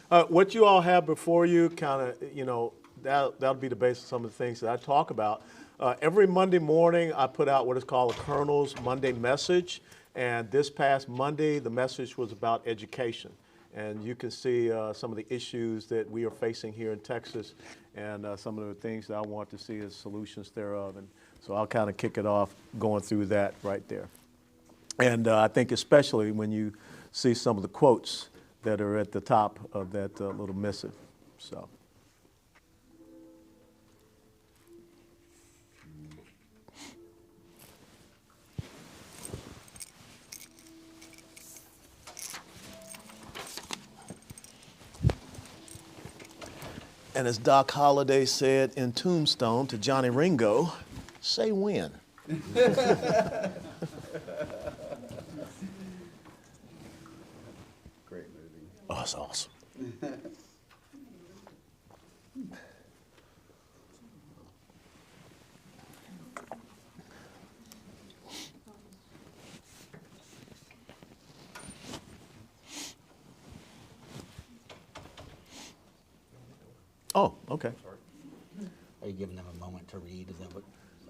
What you all have before you, kind of, that'll be the basis of some of the things that I talk about. Every Monday morning, I put out what is called a Colonel's Monday Message. And this past Monday, the message was about education. And you can see some of the issues that we are facing here in Texas and some of the things that I want to see as solutions thereof. And so I'll kind of kick it off going through that right there. And I think especially when you see some of the quotes that are at the top of that little missive. So. And as Doc Holliday said in Tombstone to Johnny Ringo, say when. Great movie. Oh, it's awesome. Oh, okay. Are you giving them a moment to read? Is that what?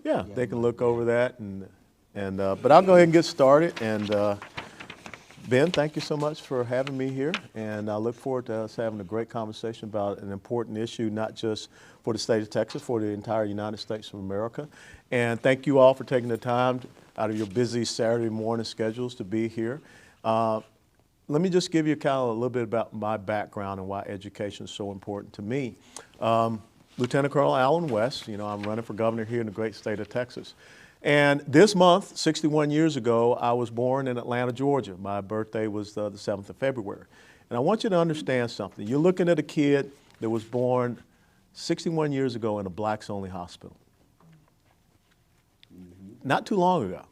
Yeah, they can look over that, but I'll go ahead and get started. And Ben, thank you so much for having me here, and I look forward to us having a great conversation about an important issue, not just for the state of Texas, for the entire United States of America. And thank you all for taking the time out of your busy Saturday morning schedules to be here. Let me just give you kind of a little bit about my background and why education is so important to me. Lieutenant Colonel Alan West, I'm running for governor here in the great state of Texas. And this month, 61 years ago, I was born in Atlanta, Georgia. My birthday was the 7th of February. And I want you to understand something. You're looking at a kid that was born 61 years ago in a blacks-only hospital. Not too long ago.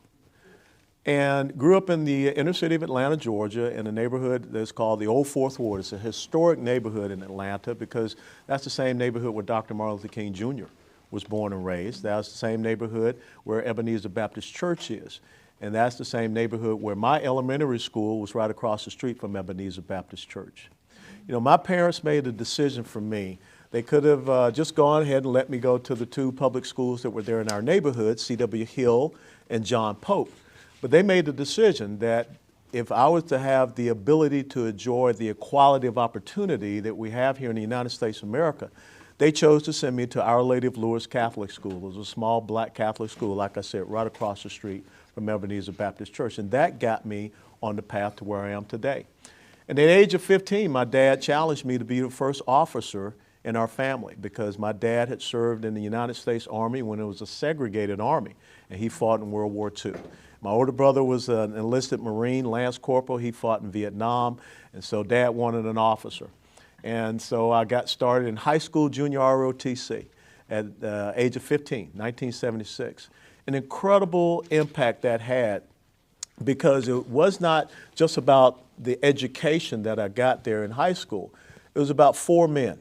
And grew up in the inner city of Atlanta, Georgia, in a neighborhood that's called the Old Fourth Ward. It's a historic neighborhood in Atlanta because that's the same neighborhood where Dr. Martin Luther King Jr. was born and raised. That's the same neighborhood where Ebenezer Baptist Church is. And that's the same neighborhood where my elementary school was right across the street from Ebenezer Baptist Church. My parents made a decision for me. They could have just gone ahead and let me go to the two public schools that were there in our neighborhood, C.W. Hill and John Pope. But they made the decision that if I was to have the ability to enjoy the equality of opportunity that we have here in the United States of America, they chose to send me to Our Lady of Lourdes Catholic School. It was a small black Catholic school, like I said, right across the street from Ebenezer Baptist Church. And that got me on the path to where I am today. And at the age of 15, my dad challenged me to be the first officer in our family because my dad had served in the United States Army when it was a segregated army, and he fought in World War II. My older brother was an enlisted Marine, Lance Corporal. He fought in Vietnam, and so Dad wanted an officer. And so I got started in high school junior ROTC at the age of 15, 1976. An incredible impact that had because it was not just about the education that I got there in high school. It was about four men.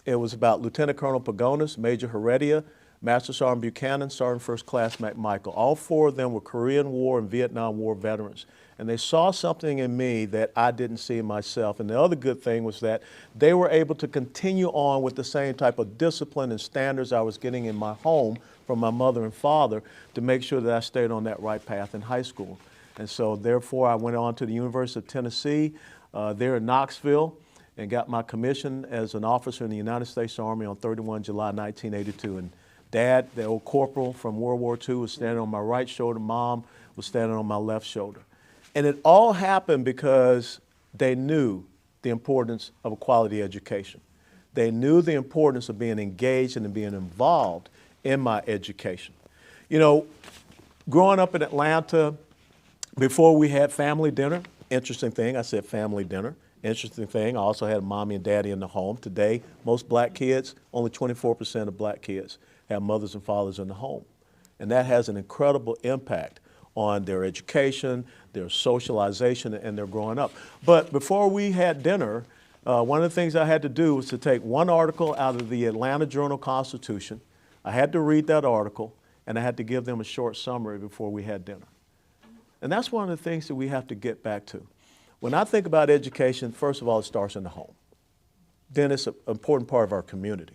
It was about Lieutenant Colonel Pagonis, Major Heredia, Master Sergeant Buchanan, Sergeant First Class McMichael. All four of them were Korean War and Vietnam War veterans. And they saw something in me that I didn't see in myself. And the other good thing was that they were able to continue on with the same type of discipline and standards I was getting in my home from my mother and father to make sure that I stayed on that right path in high school. And so therefore I went on to the University of Tennessee there in Knoxville and got my commission as an officer in the United States Army on 31 July 1982. And Dad, the old corporal from World War II, was standing on my right shoulder. Mom was standing on my left shoulder. And it all happened because they knew the importance of a quality education. They knew the importance of being engaged and being involved in my education. You know, growing up in Atlanta, before we had family dinner, interesting thing, I said family dinner, interesting thing, I also had mommy and daddy in the home. Today, most black kids, only 24% of black kids have mothers and fathers in the home. And that has an incredible impact on their education, their socialization, and their growing up. But before we had dinner, one of the things I had to do was to take one article out of the Atlanta Journal-Constitution. I had to read that article, and I had to give them a short summary before we had dinner. And that's one of the things that we have to get back to. When I think about education, first of all, it starts in the home. then it's an important part of our community.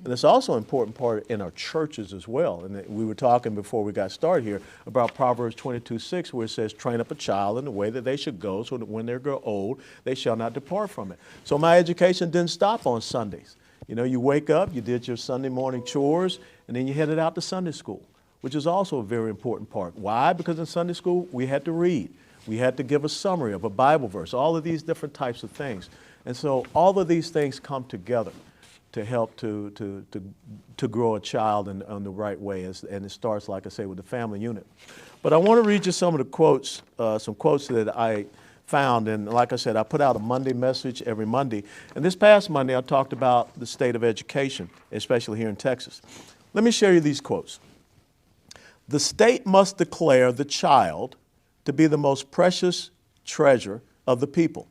And it's also an important part in our churches as well. And we were talking before we got started here about Proverbs 22:6, where it says, train up a child in the way that they should go, so that when they grow old, they shall not depart from it. So my education didn't stop on Sundays. You know, you wake up, you did your Sunday morning chores, and then you headed out to Sunday school, which is also a very important part. Why? Because in Sunday school, we had to read. We had to give a summary of a Bible verse, all of these different types of things. And so all of these things come together to help to grow a child in the right way. And it starts, like I say, with the family unit. But I want to read you some of the quotes, some quotes that I found. And like I said, I put out a Monday message every Monday. And this past Monday, I talked about the state of education, especially here in Texas. Let me share you these quotes. The state must declare the child to be the most precious treasure of the people.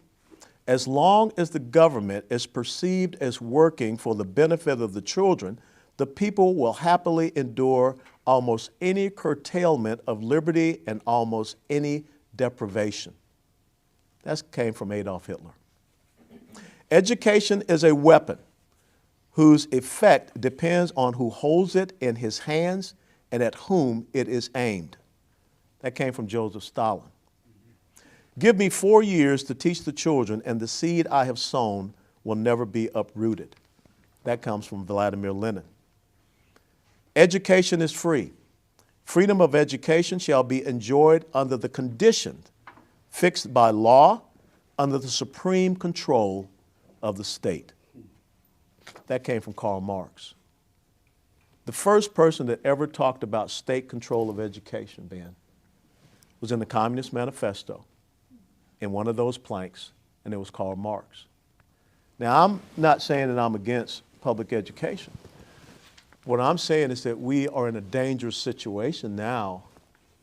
As long as the government is perceived as working for the benefit of the children, the people will happily endure almost any curtailment of liberty and almost any deprivation. That came from Adolf Hitler. Education is a weapon whose effect depends on who holds it in his hands and at whom it is aimed. That came from Joseph Stalin. Give me 4 years to teach the children, and the seed I have sown will never be uprooted. That comes from Vladimir Lenin. Education is free. Freedom of education shall be enjoyed under the conditions fixed by law, under the supreme control of the state. That came from Karl Marx. The first person that ever talked about state control of education, Ben, was in the Communist Manifesto, in one of those planks, and it was Karl Marx. Now, I'm not saying that I'm against public education. What I'm saying is that we are in a dangerous situation now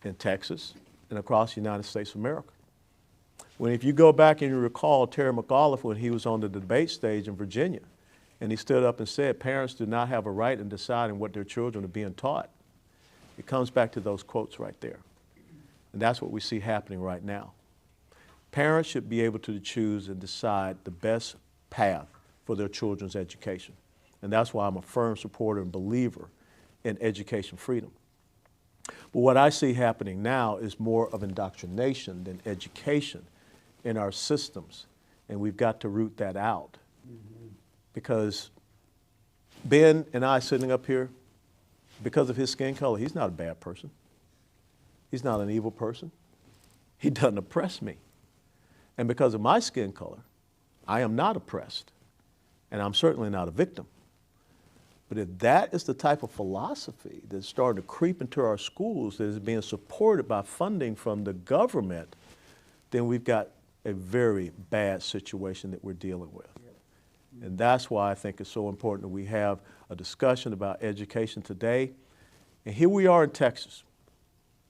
in Texas and across the United States of America. When if you go back and you recall Terry McAuliffe when he was on the debate stage in Virginia, and he stood up and said, parents do not have a right in deciding what their children are being taught. It comes back to those quotes right there. And that's what we see happening right now. Parents should be able to choose and decide the best path for their children's education. And that's why I'm a firm supporter and believer in education freedom. But what I see happening now is more of indoctrination than education in our systems. And we've got to root that out. Because Ben and I sitting up here, because of his skin color, he's not a bad person. He's not an evil person. He doesn't oppress me. And because of my skin color, I am not oppressed. And I'm certainly not a victim. But if that is the type of philosophy that's starting to creep into our schools, that is being supported by funding from the government, then we've got a very bad situation that we're dealing with. And that's why I think it's so important that we have a discussion about education today. And here we are in Texas.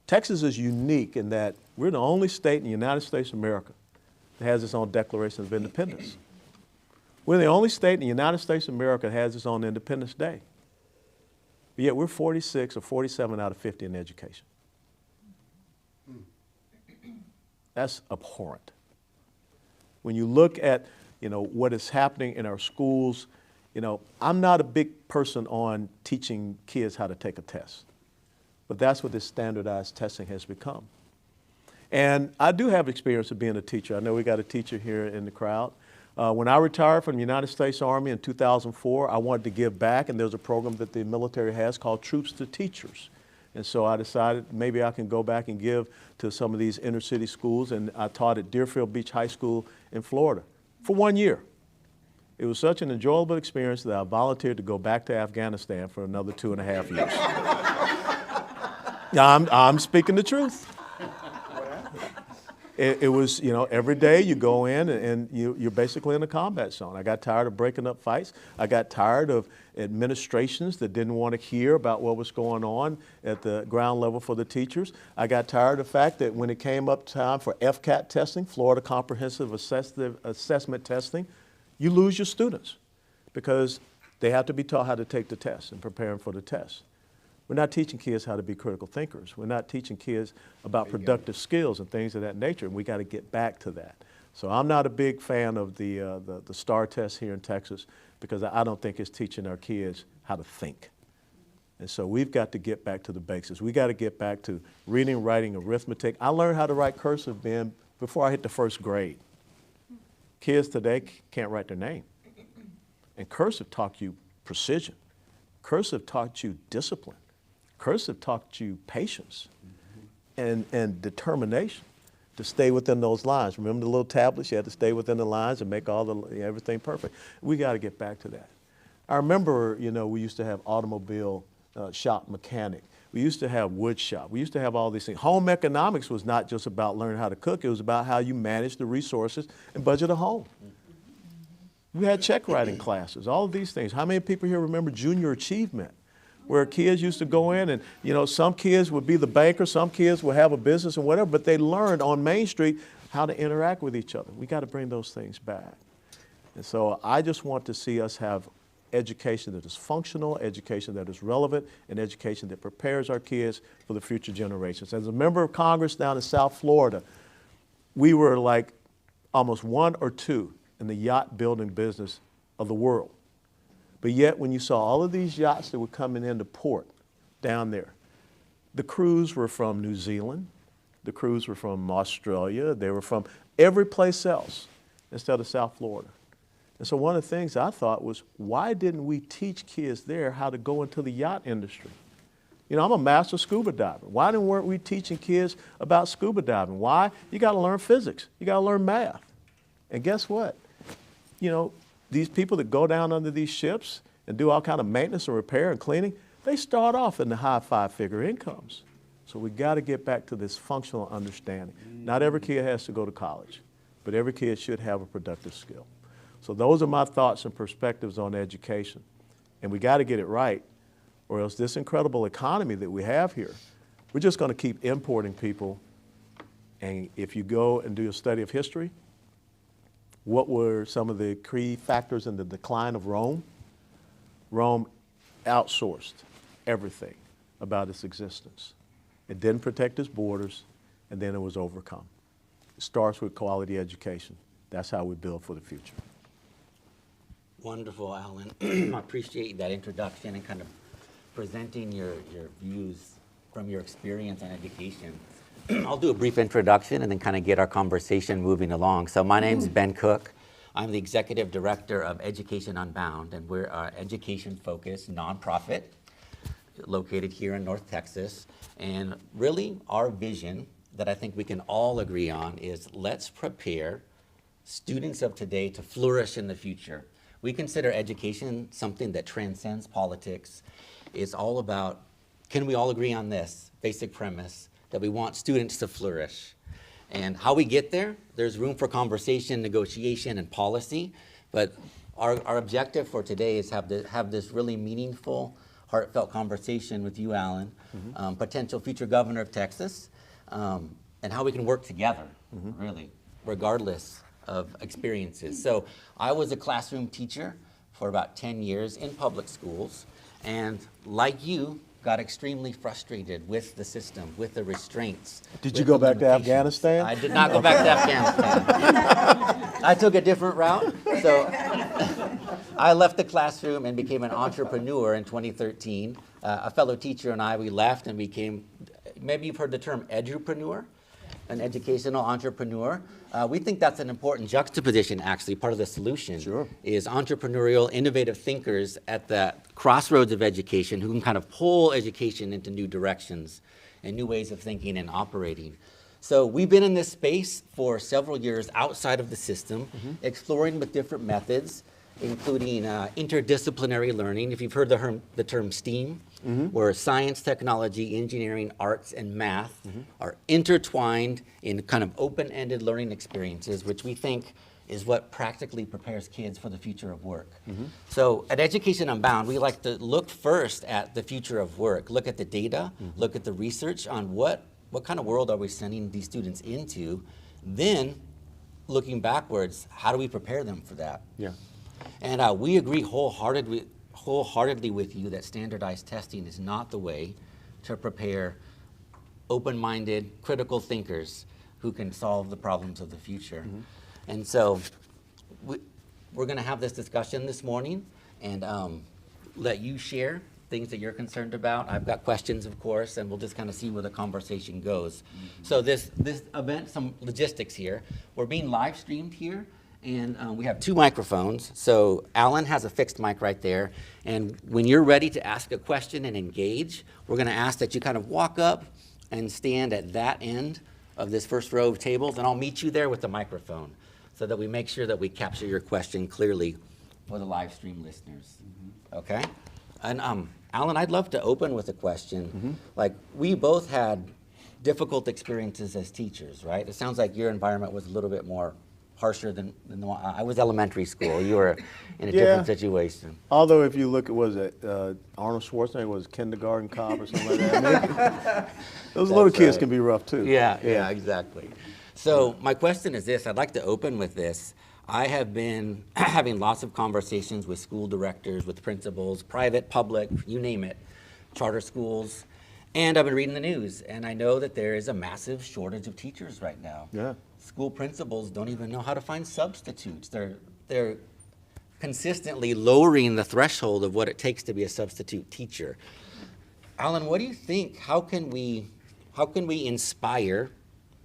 Texas is unique in that we're the only state in the United States of America that has its own Declaration of Independence. We're the only state in the United States of America that has its own Independence Day. But yet we're 46 or 47 out of 50 in education. That's abhorrent. When you look at, what is happening in our schools, I'm not a big person on teaching kids how to take a test. But that's what this standardized testing has become. And I do have experience of being a teacher. I know we got a teacher here in the crowd. When I retired from the United States Army in 2004, I wanted to give back, and there's a program that the military has called Troops to Teachers. And so I decided maybe I can go back and give to some of these inner city schools, and I taught at Deerfield Beach High School in Florida for 1 year. It was such an enjoyable experience that I volunteered to go back to Afghanistan for another 2.5 years. I'm speaking the truth. It was, every day you go in and you're basically in a combat zone. I got tired of breaking up fights. I got tired of administrations that didn't want to hear about what was going on at the ground level for the teachers. I got tired of the fact that when it came up time for FCAT testing, Florida Comprehensive Assessment Testing, you lose your students because they have to be taught how to take the test and preparing for the test. We're not teaching kids how to be critical thinkers. We're not teaching kids about productive skills and things of that nature, and we got to get back to that. So I'm not a big fan of the STAR test here in Texas because I don't think it's teaching our kids how to think. And so we've got to get back to the basics. We got to get back to reading, writing, arithmetic. I learned how to write cursive, Ben, before I hit the first grade. Kids today can't write their name. And cursive taught you precision. Cursive taught you discipline. Cursive taught you patience and determination to stay within those lines. Remember the little tablets? You had to stay within the lines and make everything perfect. We got to get back to that. I remember, we used to have automobile shop mechanic. We used to have wood shop. We used to have all these things. Home economics was not just about learning how to cook. It was about how you manage the resources and budget a home. We had check writing classes, all of these things. How many people here remember junior achievement, where kids used to go in and, some kids would be the banker, some kids would have a business and whatever, but they learned on Main Street how to interact with each other. We got to bring those things back. And so I just want to see us have education that is functional, education that is relevant, and education that prepares our kids for the future generations. As a member of Congress down in South Florida, we were like almost 1 or 2 in the yacht building business of the world. But yet when you saw all of these yachts that were coming into port down there, the crews were from New Zealand, the crews were from Australia, they were from every place else instead of South Florida. And so one of the things I thought was, why didn't we teach kids there how to go into the yacht industry? I'm a master scuba diver. Why weren't we teaching kids about scuba diving? Why? You got to learn physics. You got to learn math. And guess what? These people that go down under these ships and do all kind of maintenance and repair and cleaning, they start off in the high 5-figure incomes. So we got to get back to this functional understanding. Not every kid has to go to college, but every kid should have a productive skill. So those are my thoughts and perspectives on education. And we got to get it right, or else this incredible economy that we have here, we're just going to keep importing people. And if you go and do a study of history, what were some of the key factors in the decline of Rome? Rome outsourced everything about its existence. It didn't protect its borders, and then it was overcome. It starts with quality education. That's how we build for the future. Wonderful, Alan. I appreciate that introduction and kind of presenting your views from your experience in education. I'll do a brief introduction and then kind of get our conversation moving along. So my name's Ben Cook. I'm the Executive Director of Education Unbound, and we're an education-focused nonprofit located here in North Texas. And really, our vision that I think we can all agree on is let's prepare students of today to flourish in the future. We consider education something that transcends politics. It's all about, can we all agree on this basic premise, that we want students to flourish? And how we get there, there's room for conversation, negotiation, and policy. But our objective for today is have this really meaningful, heartfelt conversation with you, Alan, potential future governor of Texas, and how we can work together, really, regardless of experiences. So I was a classroom teacher for about 10 years in public schools, and like you, got extremely frustrated with the system, with the restraints. Did you go back to Afghanistan? I did not go back to Afghanistan. I took a different route. So I left the classroom and became an entrepreneur in 2013. A fellow teacher and I, we left and became, maybe you've heard the term edupreneur, an educational entrepreneur. We think that's an important juxtaposition, actually. Part of the solution is entrepreneurial, innovative thinkers at the crossroads of education who can kind of pull education into new directions and new ways of thinking and operating. So we've been in this space for several years outside of the system, exploring with different methods, including interdisciplinary learning. If you've heard the term STEAM, where science, technology, engineering, arts, and math are intertwined in kind of open-ended learning experiences, which we think is what practically prepares kids for the future of work. So at Education Unbound, we like to look first at the future of work, look at the data, look at the research on what kind of world are we sending these students into, then looking backwards, how do we prepare them for that? And we agree wholeheartedly with you that standardized testing is not the way to prepare open-minded, critical thinkers who can solve the problems of the future. And so we're going to have this discussion this morning and let you share things that you're concerned about. I've got questions, of course, and we'll just kind of see where the conversation goes. So this event, some logistics here. We're being live streamed here, and we have 2 microphones. So Alan has a fixed mic right there, and when you're ready to ask a question and engage, we're going to ask that you kind of walk up and stand at that end of this first row of tables, and I'll meet you there with the microphone so that we make sure that we capture your question clearly for the live stream listeners. Okay? And Alan, I'd love to open with a question. Like, we both had difficult experiences as teachers, right? It sounds like your environment was a little bit more harsher than the one. I was elementary school. You were in a different situation. Although if you look at, was it Arnold Schwarzenegger was kindergarten cop or something like that? I mean, those little kids can be rough too. Yeah, exactly. So my question is this. I'd like to open with this. I have been having lots of conversations with school directors, with principals, private, public, you name it, charter schools, and I've been reading the news, and I know that there is a massive shortage of teachers right now. Yeah. School principals don't even know how to find substitutes. They're consistently lowering the threshold of what it takes to be a substitute teacher. Alan, what do you think? How can we inspire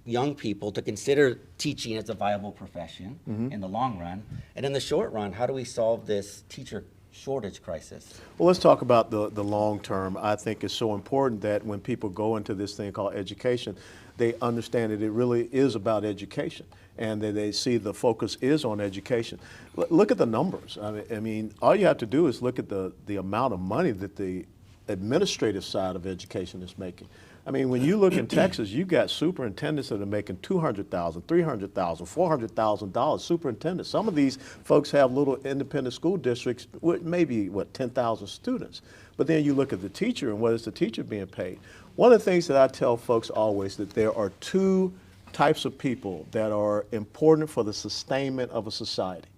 young people to consider teaching as a viable profession in the long run? And in the short run, how do we solve this teacher shortage crisis? Well, let's talk about the long term. I think it's so important that when people go into this thing called education, they understand that it really is about education and that they see the focus is on education. Look at the numbers. I mean, all you have to do is look at the amount of money that the administrative side of education is making. I mean, when you look in Texas, you got superintendents that are making $200,000, $300,000, $400,000 superintendents. Some of these folks have little independent school districts with maybe, 10,000 students. But then you look at the teacher and what is the teacher being paid? One of the things that I tell folks always that there are 2 types of people that are important for the sustainment of a society.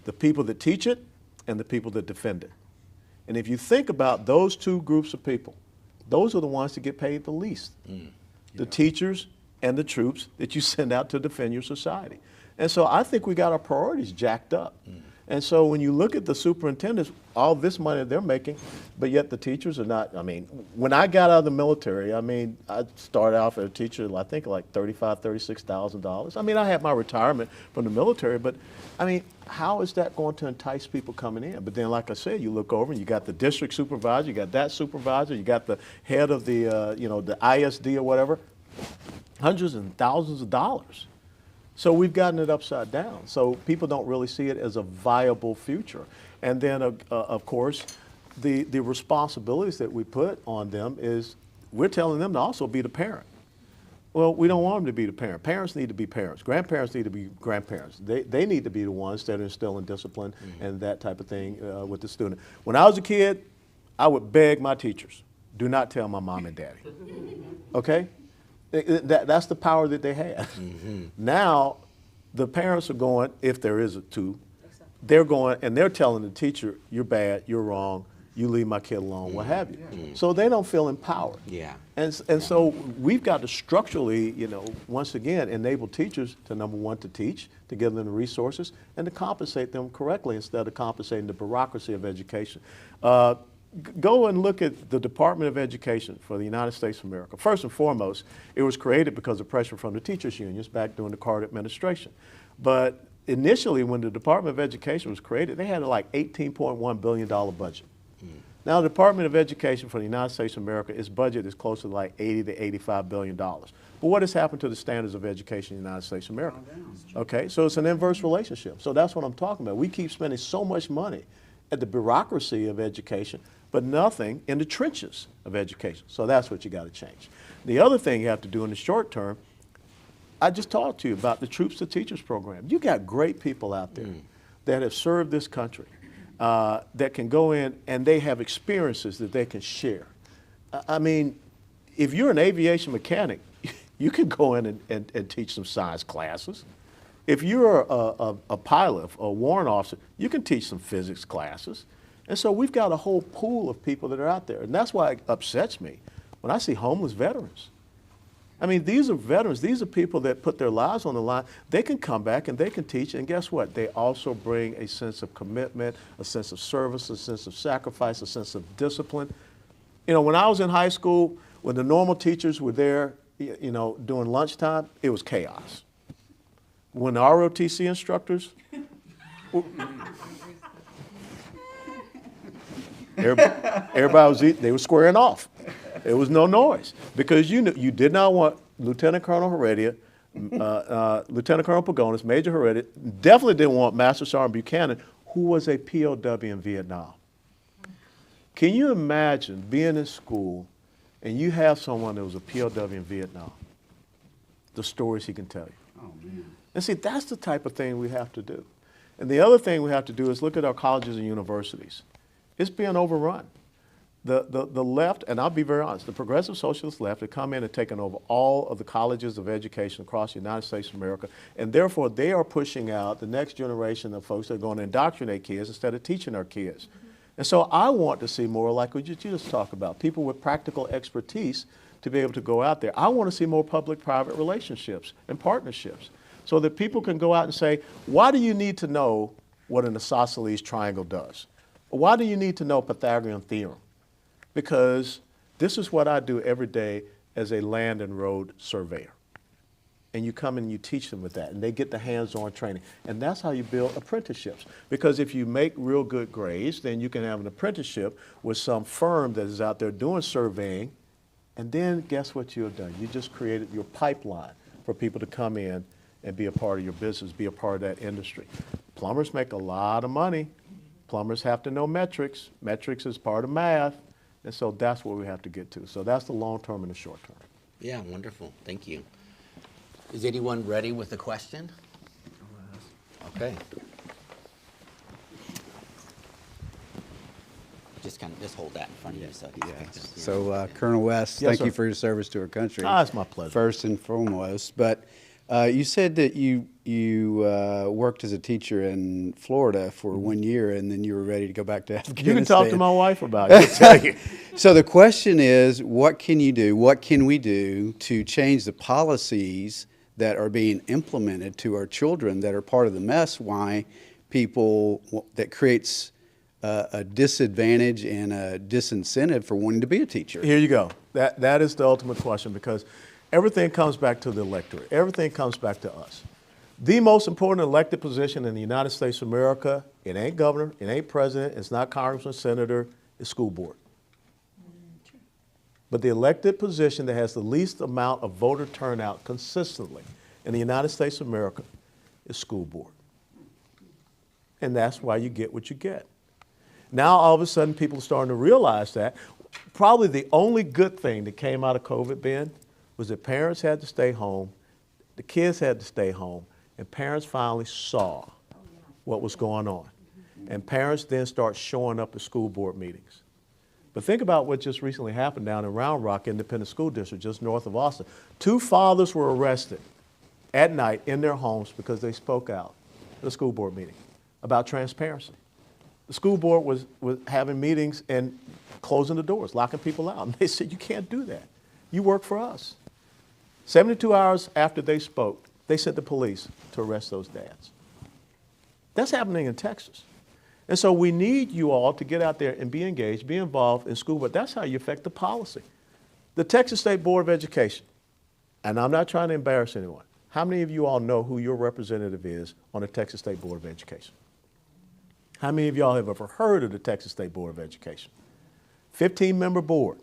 The people that teach it and the people that defend it. And if you think about those 2 groups of people, those are the ones that get paid the least. The teachers and the troops that you send out to defend your society. And so I think we got our priorities jacked up. And so when you look at the superintendents, all this money they're making, but yet the teachers are not. I mean, when I got out of the military, I mean, I started off as a teacher, I think like $35,000, $36,000. I mean, I had my retirement from the military, but I mean, how is that going to entice people coming in? But then, like I said, you look over and you got the district supervisor, you got that supervisor, you got the head of the, the ISD or whatever, hundreds and thousands of dollars. So we've gotten it upside down. So people don't really see it as a viable future. And then, of course, the responsibilities that we put on them is we're telling them to also be the parent. Well, we don't want them to be the parent. Parents need to be parents. Grandparents need to be grandparents. They need to be the ones that are instilling discipline and that type of thing with the student. When I was a kid, I would beg my teachers, do not tell my mom and daddy. Okay? That's the power that they had. Now, the parents are going, if there is a 2, they're going and they're telling the teacher, you're bad, you're wrong, you leave my kid alone, what have you. So they don't feel empowered. And so we've got to structurally, once again, enable teachers to, number 1, to teach, to give them the resources, and to compensate them correctly instead of compensating the bureaucracy of education. Go and look at the Department of Education for the United States of America. First and foremost, it was created because of pressure from the teachers' unions back during the Carter administration. But initially, when the Department of Education was created, they had like $18.1 billion budget. Now, the Department of Education for the United States of America, its budget is close to like $80 to $85 billion. But what has happened to the standards of education in the United States of America? Okay, so it's an inverse relationship. So that's what I'm talking about. We keep spending so much money at the bureaucracy of education, but nothing in the trenches of education. So that's what you got to change. The other thing you have to do in the short term, I just talked to you about the Troops to Teachers program. You got great people out there that have served this country, that can go in and they have experiences that they can share. I mean, if you're an aviation mechanic, you can go in and teach some science classes. If you're a pilot, a warrant officer, you can teach some physics classes. And so we've got a whole pool of people that are out there. And that's why it upsets me when I see homeless veterans. I mean, these are veterans. These are people that put their lives on the line. They can come back and they can teach. And guess what? They also bring a sense of commitment, a sense of service, a sense of sacrifice, a sense of discipline. You know, when I was in high school, when the normal teachers were there, you know, during lunchtime, it was chaos. When the ROTC instructors, everybody was eating, they were squaring off. There was no noise because you did not want Lieutenant Colonel Heredia, Lieutenant Colonel Pagonis, Major Heredia, definitely didn't want Master Sergeant Buchanan, who was a POW in Vietnam. Can you imagine being in school and you have someone that was a POW in Vietnam? The stories he can tell you. Oh, man. And see, that's the type of thing we have to do. And the other thing we have to do is look at our colleges and universities. It's being overrun. The left, and I'll be very honest, the progressive socialist left have come in and taken over all of the colleges of education across the United States of America, and therefore they are pushing out the next generation of folks that are going to indoctrinate kids instead of teaching our kids. And so I want to see more like what you just talked about, people with practical expertise to be able to go out there. I want to see more public-private relationships and partnerships so that people can go out and say, why do you need to know what an isosceles triangle does? Why do you need to know Pythagorean theorem? Because this is what I do every day as a land and road surveyor. And you come and you teach them with that, and they get the hands-on training. And that's how you build apprenticeships. Because if you make real good grades, then you can have an apprenticeship with some firm that is out there doing surveying, and then guess what you have done? You just created your pipeline for people to come in and be a part of your business, be a part of that industry. Plumbers make a lot of money. Plumbers have to know metrics. Metrics is part of math. And so that's what we have to get to. So that's the long term and the short term. Yeah, wonderful. Thank you. Is anyone ready with a question? Okay. Just hold that in front of you so he's picked up. So, Colonel West, Yes, thank sir. you for your service to our country. It's my pleasure. First and foremost. But you said that you worked as a teacher in Florida for 1 year, and then you were ready to go back to Afghanistan. You can talk to my wife about it. She'll tell you. So the question is, what can you do? What can we do to change the policies that are being implemented to our children that are part of the mess? Why people that creates a disadvantage and a disincentive for wanting to be a teacher? Here you go. That is the ultimate question, because everything comes back to the electorate. Everything comes back to us. The most important elected position in the United States of America, it ain't governor, it ain't president, it's not congressman, senator, it's school board. But the elected position that has the least amount of voter turnout consistently in the United States of America is school board. And that's why you get what you get. Now, all of a sudden, people are starting to realize that. Probably the only good thing that came out of COVID, Ben, was that parents had to stay home, the kids had to stay home, and parents finally saw what was going on. And parents then start showing up at school board meetings. But think about what just recently happened down in Round Rock Independent School District, just north of Austin. 2 fathers were arrested at night in their homes because they spoke out at a school board meeting about transparency. The school board was having meetings and closing the doors, locking people out. And they said, you can't do that. You work for us. 72 hours after they spoke, they sent the police to arrest those dads. That's happening in Texas. And so we need you all to get out there and be engaged, be involved in school, but that's how you affect the policy. The Texas State Board of Education, and I'm not trying to embarrass anyone, how many of you all know who your representative is on the Texas State Board of Education? How many of y'all have ever heard of the Texas State Board of Education? 15-member board.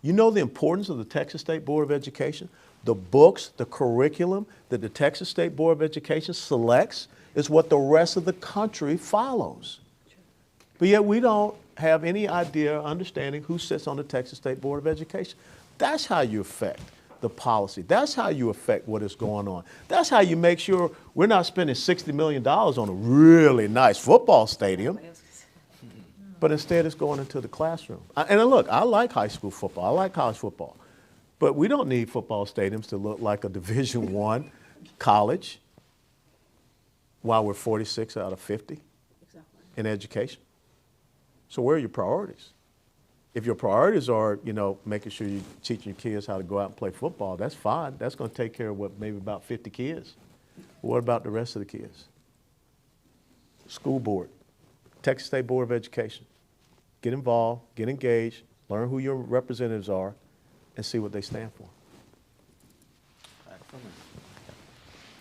You know the importance of the Texas State Board of Education? The books, the curriculum that the Texas State Board of Education selects is what the rest of the country follows. But yet we don't have any idea or understanding who sits on the Texas State Board of Education. That's how you affect the policy. That's how you affect what is going on. That's how you make sure we're not spending $60 million on a really nice football stadium, but instead it's going into the classroom. And look, I like high school football. I like college football. But we don't need football stadiums to look like a Division I college while we're 46 out of 50 in education. So where are your priorities? If your priorities are, making sure you're teaching your kids how to go out and play football, that's fine. That's going to take care of maybe about 50 kids. But what about the rest of the kids? School board, Texas State Board of Education. Get involved, get engaged, learn who your representatives are, and see what they stand for. Excellent.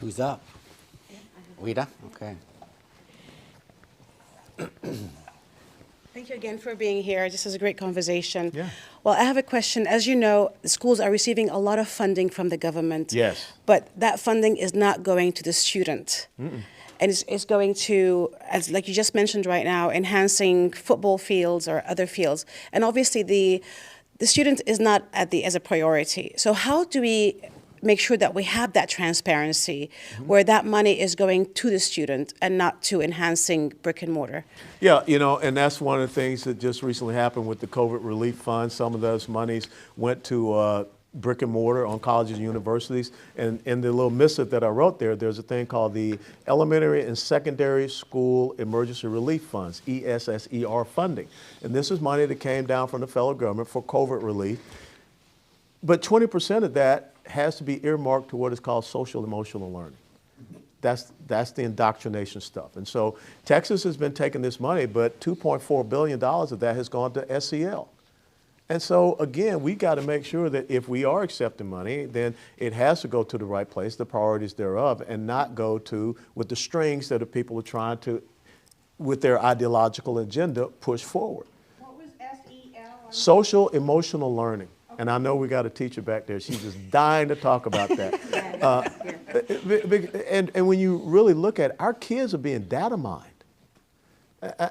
Who's up? Rita? Okay. Thank you again for being here. This is a great conversation. Yeah. Well, I have a question. As you know, schools are receiving a lot of funding from the government. Yes. But that funding is not going to the student. And it's going to, as like you just mentioned right now, enhancing football fields or other fields. And obviously the student is not as a priority. So how do we make sure that we have that transparency where that money is going to the student and not to enhancing brick and mortar? Yeah, and that's one of the things that just recently happened with the COVID relief fund. Some of those monies went to brick and mortar on colleges and universities. And in the little missive that I wrote there's a thing called the Elementary and Secondary School Emergency Relief Funds, ESSER funding. And this is money that came down from the federal government for COVID relief. But 20% of that has to be earmarked to what is called social emotional learning. That's the indoctrination stuff. And so Texas has been taking this money, but $2.4 billion of that has gone to SEL. And so again, we got to make sure that if we are accepting money, then it has to go to the right place, the priorities thereof, and not go to with the strings that the people are trying to, with their ideological agenda, push forward. What was SEL? Social emotional learning. And I know we got a teacher back there. She's just dying to talk about that. And when you really look at it, our kids are being data mined.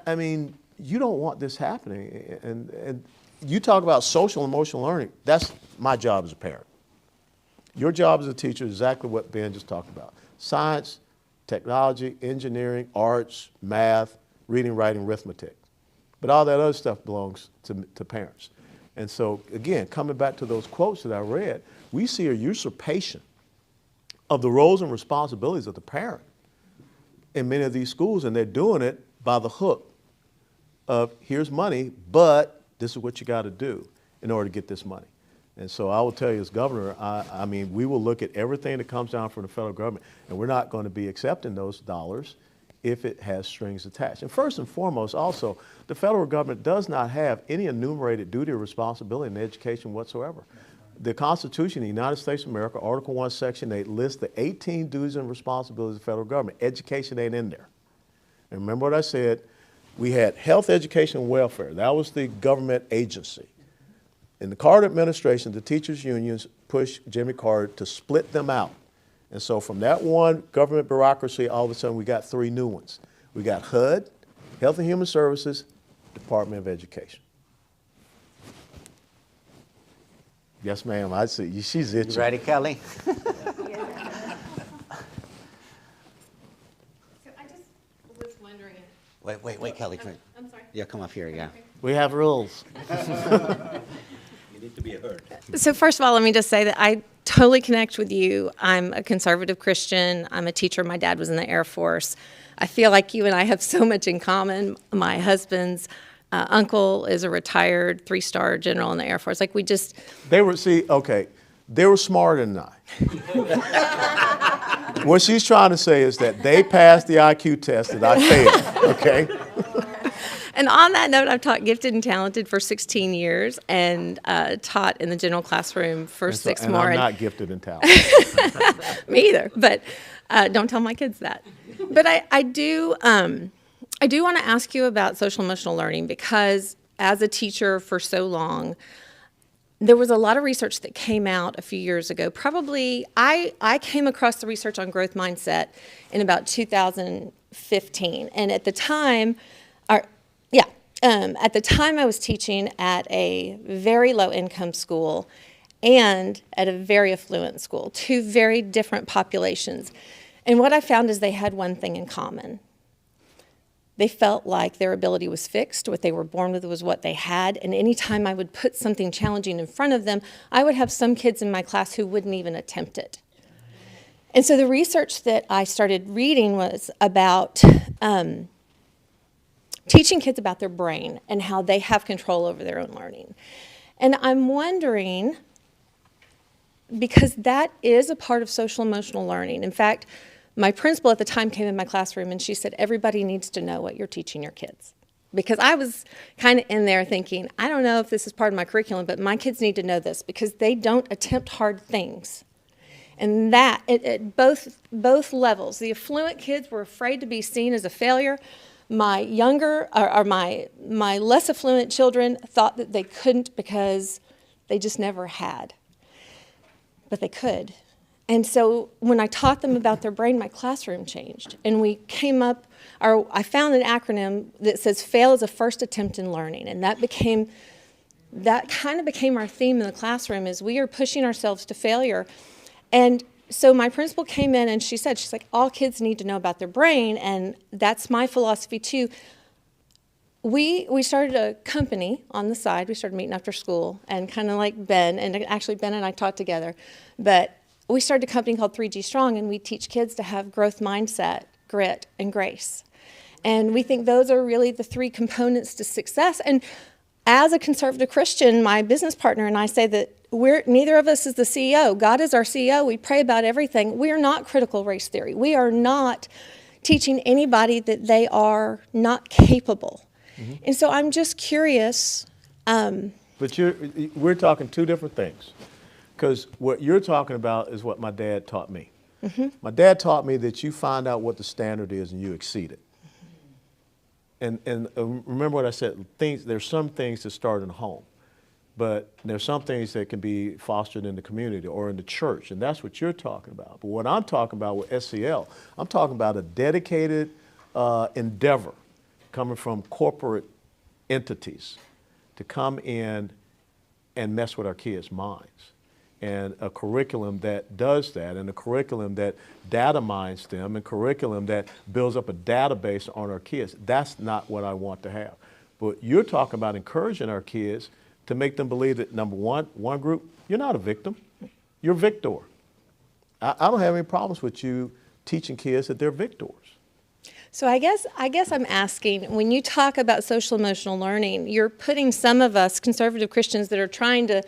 I mean, you don't want this happening. And you talk about social emotional learning. That's my job as a parent. Your job as a teacher is exactly what Ben just talked about. Science, technology, engineering, arts, math, reading, writing, arithmetic. But all that other stuff belongs to parents. And so, again, coming back to those quotes that I read, we see a usurpation of the roles and responsibilities of the parent in many of these schools, and they're doing it by the hook of here's money, but this is what you got to do in order to get this money. And so I will tell you as governor, I mean, we will look at everything that comes down from the federal government, and we're not going to be accepting those dollars if it has strings attached. And first and foremost, also, the federal government does not have any enumerated duty or responsibility in education whatsoever. The Constitution of the United States of America, Article 1, Section 8, lists the 18 duties and responsibilities of the federal government. Education ain't in there. And remember what I said, we had health, education, and welfare. That was the government agency. In the Carter administration, the teachers' unions pushed Jimmy Carter to split them out. And so from that one government bureaucracy, all of a sudden we got three new ones. We got HUD, Health and Human Services, Department of Education. Yes, ma'am, I see. She's itching. You ready, Kelly? So I just was wondering. Wait, Kelly. I'm sorry. Yeah, come up here, yeah. We have rules. You need to be heard. So first of all, let me just say that I totally connect with you. I'm a conservative Christian. I'm a teacher. My dad was in the Air Force. I feel like you and I have so much in common. My husband's uncle is a retired 3-star general in the Air Force. Like They were smarter than I. What she's trying to say is that they passed the IQ test that I failed, okay? And on that note, I've taught gifted and talented for 16 years and taught in the general classroom for And so- 6 and more. I'm not gifted and talented. Me either, but don't tell my kids that. But I do want to ask you about social emotional learning, because as a teacher for so long, there was a lot of research that came out a few years ago. Probably, I came across the research on growth mindset in about 2015, and at the time, at the time I was teaching at a very low income school and at a very affluent school, 2 very different populations. And what I found is they had one thing in common. They felt like their ability was fixed. What they were born with was what they had. And anytime I would put something challenging in front of them, I would have some kids in my class who wouldn't even attempt it. And so the research that I started reading was about teaching kids about their brain and how they have control over their own learning. And I'm wondering, because that is a part of social emotional learning. In fact, my principal at the time came in my classroom and she said, everybody needs to know what you're teaching your kids. Because I was kind of in there thinking, I don't know if this is part of my curriculum, but my kids need to know this because they don't attempt hard things. And that, at both levels, the affluent kids were afraid to be seen as a failure. My younger, or my less affluent children thought that they couldn't because they just never had. But they could. And so when I taught them about their brain, my classroom changed. And we came up, or I found an acronym that says fail is a first attempt in learning. And that kind of became our theme in the classroom, is we are pushing ourselves to failure. And so my principal came in and she's like, all kids need to know about their brain. And that's my philosophy too. We started a company on the side. We started meeting after school and kind of like Ben, and actually Ben and I taught together. But we started a company called 3G Strong, and we teach kids to have growth mindset, grit, and grace. And we think those are really the three components to success. And as a conservative Christian, my business partner and I say that neither of us is the CEO. God is our CEO. We pray about everything. We are not critical race theory. We are not teaching anybody that they are not capable. Mm-hmm. And so I'm just curious. But we're talking two different things. Because what you're talking about is what my dad taught me. Mm-hmm. My dad taught me that you find out what the standard is and you exceed it. Mm-hmm. And remember what I said, there's some things that start in the home, but there's some things that can be fostered in the community or in the church, and that's what you're talking about. But what I'm talking about with SEL, I'm talking about a dedicated endeavor coming from corporate entities to come in and mess with our kids' minds. And a curriculum that does that, and a curriculum that data mines them, and curriculum that builds up a database on our kids. That's not what I want to have. But you're talking about encouraging our kids to make them believe that, number one group, you're not a victim, you're a victor. I don't have any problems with you teaching kids that they're victors. So I guess I'm asking, when you talk about social emotional learning, you're putting some of us conservative Christians that are trying to,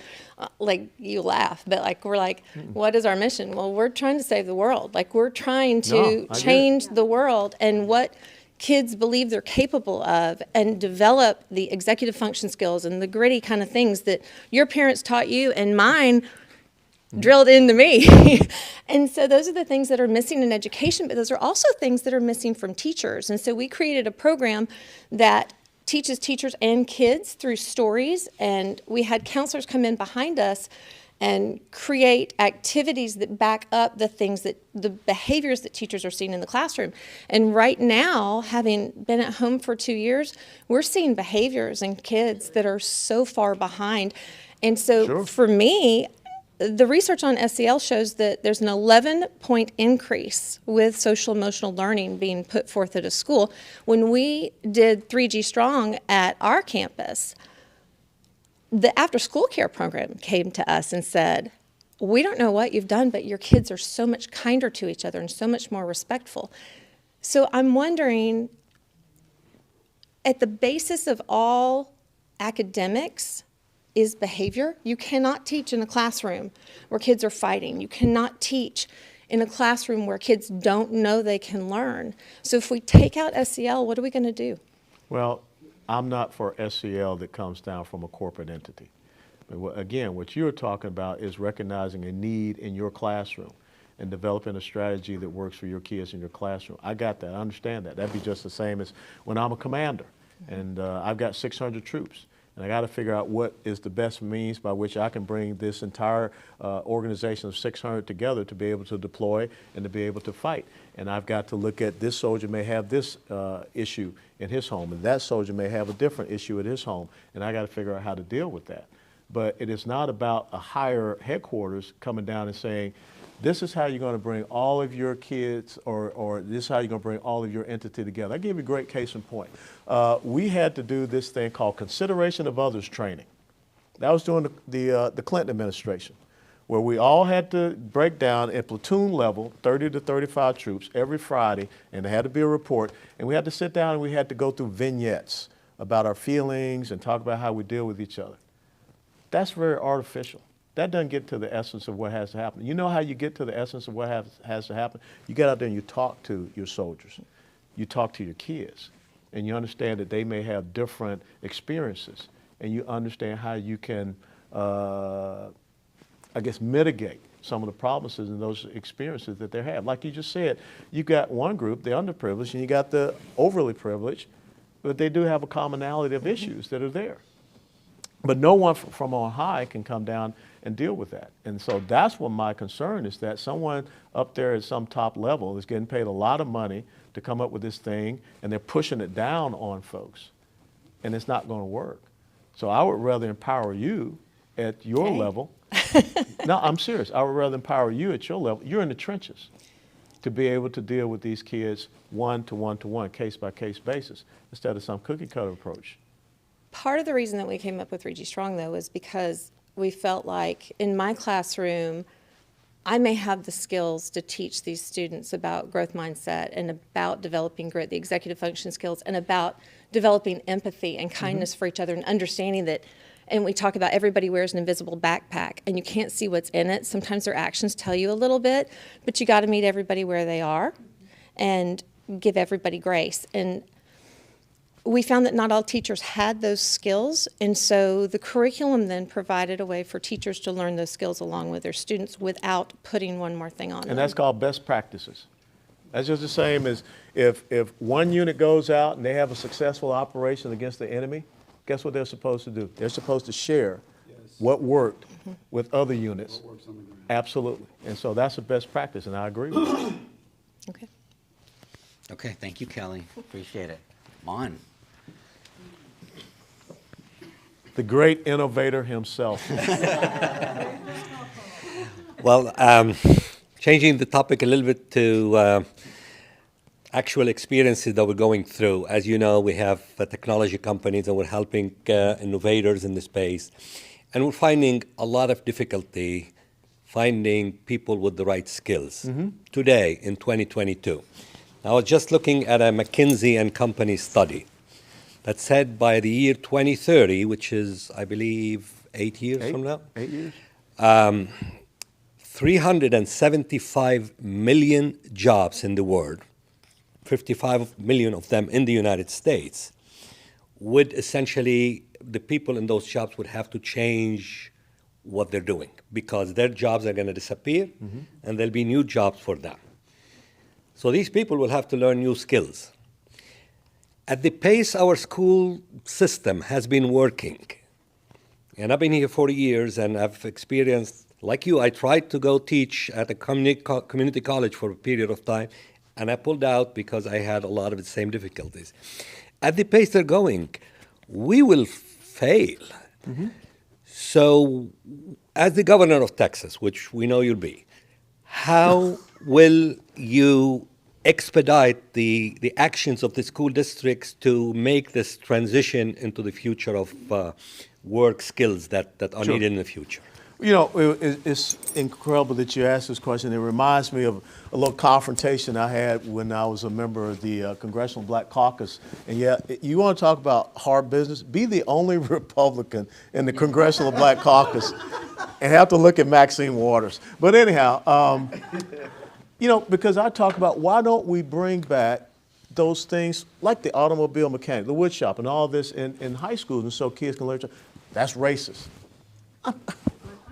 like, you laugh, but like we're like, what is our mission? Well, we're trying to save the world. Like, we're trying to change the world and what kids believe they're capable of, and develop the executive function skills and the gritty kind of things that your parents taught you and mine drilled into me. And so those are the things that are missing in education, but those are also things that are missing from teachers. And so we created a program that teaches teachers and kids through stories, and we had counselors come in behind us and create activities that back up the behaviors that teachers are seeing in the classroom. And right now, having been at home for 2 years, we're seeing behaviors in kids that are so far behind. And so for me, the research on SEL shows that there's an 11-point increase with social emotional learning being put forth at a school. When we did 3G Strong at our campus, the after-school care program came to us and said, we don't know what you've done, but your kids are so much kinder to each other and so much more respectful. So I'm wondering, at the basis of all academics is behavior. You cannot teach in a classroom where kids are fighting. You cannot teach in a classroom where kids don't know they can learn. So if we take out SEL, what are we going to do? Well, I'm not for SEL that comes down from a corporate entity. But again, what you're talking about is recognizing a need in your classroom and developing a strategy that works for your kids in your classroom. I got that. I understand that. That'd be just the same as when I'm a commander and I've got 600 troops. And I got to figure out what is the best means by which I can bring this entire organization of 600 together to be able to deploy and to be able to fight. And I've got to look at this soldier may have this issue in his home, and that soldier may have a different issue at his home, and I got to figure out how to deal with that. But it is not about a higher headquarters coming down and saying, this is how you're going to bring all of your kids, or this is how you're going to bring all of your entity together. I'll give you a great case in point. We had to do this thing called consideration of others training. That was during the Clinton administration, where we all had to break down at platoon level, 30 to 35 troops every Friday, and there had to be a report, and we had to sit down and we had to go through vignettes about our feelings and talk about how we deal with each other. That's very artificial. That doesn't get to the essence of what has to happen. You know how you get to the essence of what has to happen? You get out there and you talk to your soldiers. You talk to your kids, and you understand that they may have different experiences, and you understand how you can, mitigate some of the problems in those experiences that they have. Like you just said, you got one group, the underprivileged, and you got the overly privileged, but they do have a commonality of issues that are there. But no one from on high can come down and deal with that. And so that's what my concern is, that someone up there at some top level is getting paid a lot of money to come up with this thing, and they're pushing it down on folks, and it's not going to work. So I would rather empower you at your level. No, I'm serious. I would rather empower you at your level. You're in the trenches to be able to deal with these kids one-to-one, case-by-case basis, instead of some cookie-cutter approach. Part of the reason that we came up with 3G Strong, though, is because we felt like in my classroom, I may have the skills to teach these students about growth mindset and about developing grit, the executive function skills, and about developing empathy and kindness for each other, and understanding that, and we talk about everybody wears an invisible backpack and you can't see what's in it. Sometimes their actions tell you a little bit, but you got to meet everybody where they are and give everybody grace. And we found that not all teachers had those skills, and so the curriculum then provided a way for teachers to learn those skills along with their students without putting one more thing on them. And that's called best practices. That's just the same as if one unit goes out and they have a successful operation against the enemy, guess what they're supposed to do? They're supposed to share what worked with other units. What works on the ground. Absolutely. And so that's a best practice, and I agree with you. Okay. Okay, thank you, Kelly. Appreciate it. Mon. The great innovator himself. Well, changing the topic a little bit to actual experiences that we're going through. As you know, we have technology companies and we're helping innovators in the space. And we're finding a lot of difficulty finding people with the right skills today in 2022. I was just looking at a McKinsey and Company study that said by the year 2030, which is, I believe, 8 years from now, 8 years. 375 million jobs in the world, 55 million of them in the United States, would essentially, the people in those jobs would have to change what they're doing because their jobs are going to disappear and there'll be new jobs for them. So these people will have to learn new skills. At the pace our school system has been working, and I've been here 40 years and I've experienced, like you, I tried to go teach at a community college for a period of time, and I pulled out because I had a lot of the same difficulties. At the pace they're going, we will fail. So, as the governor of Texas, which we know you'll be, how will you expedite the actions of the school districts to make this transition into the future of work skills that are needed in the future? You know, it's incredible that you asked this question. It reminds me of a little confrontation I had when I was a member of the Congressional Black Caucus. And yeah, you want to talk about hard business? Be the only Republican in the Congressional Black Caucus and have to look at Maxine Waters. But anyhow, you know, because I talk about why don't we bring back those things like the automobile mechanic, the wood shop, and all this in high schools, and so kids can learn. That's racist.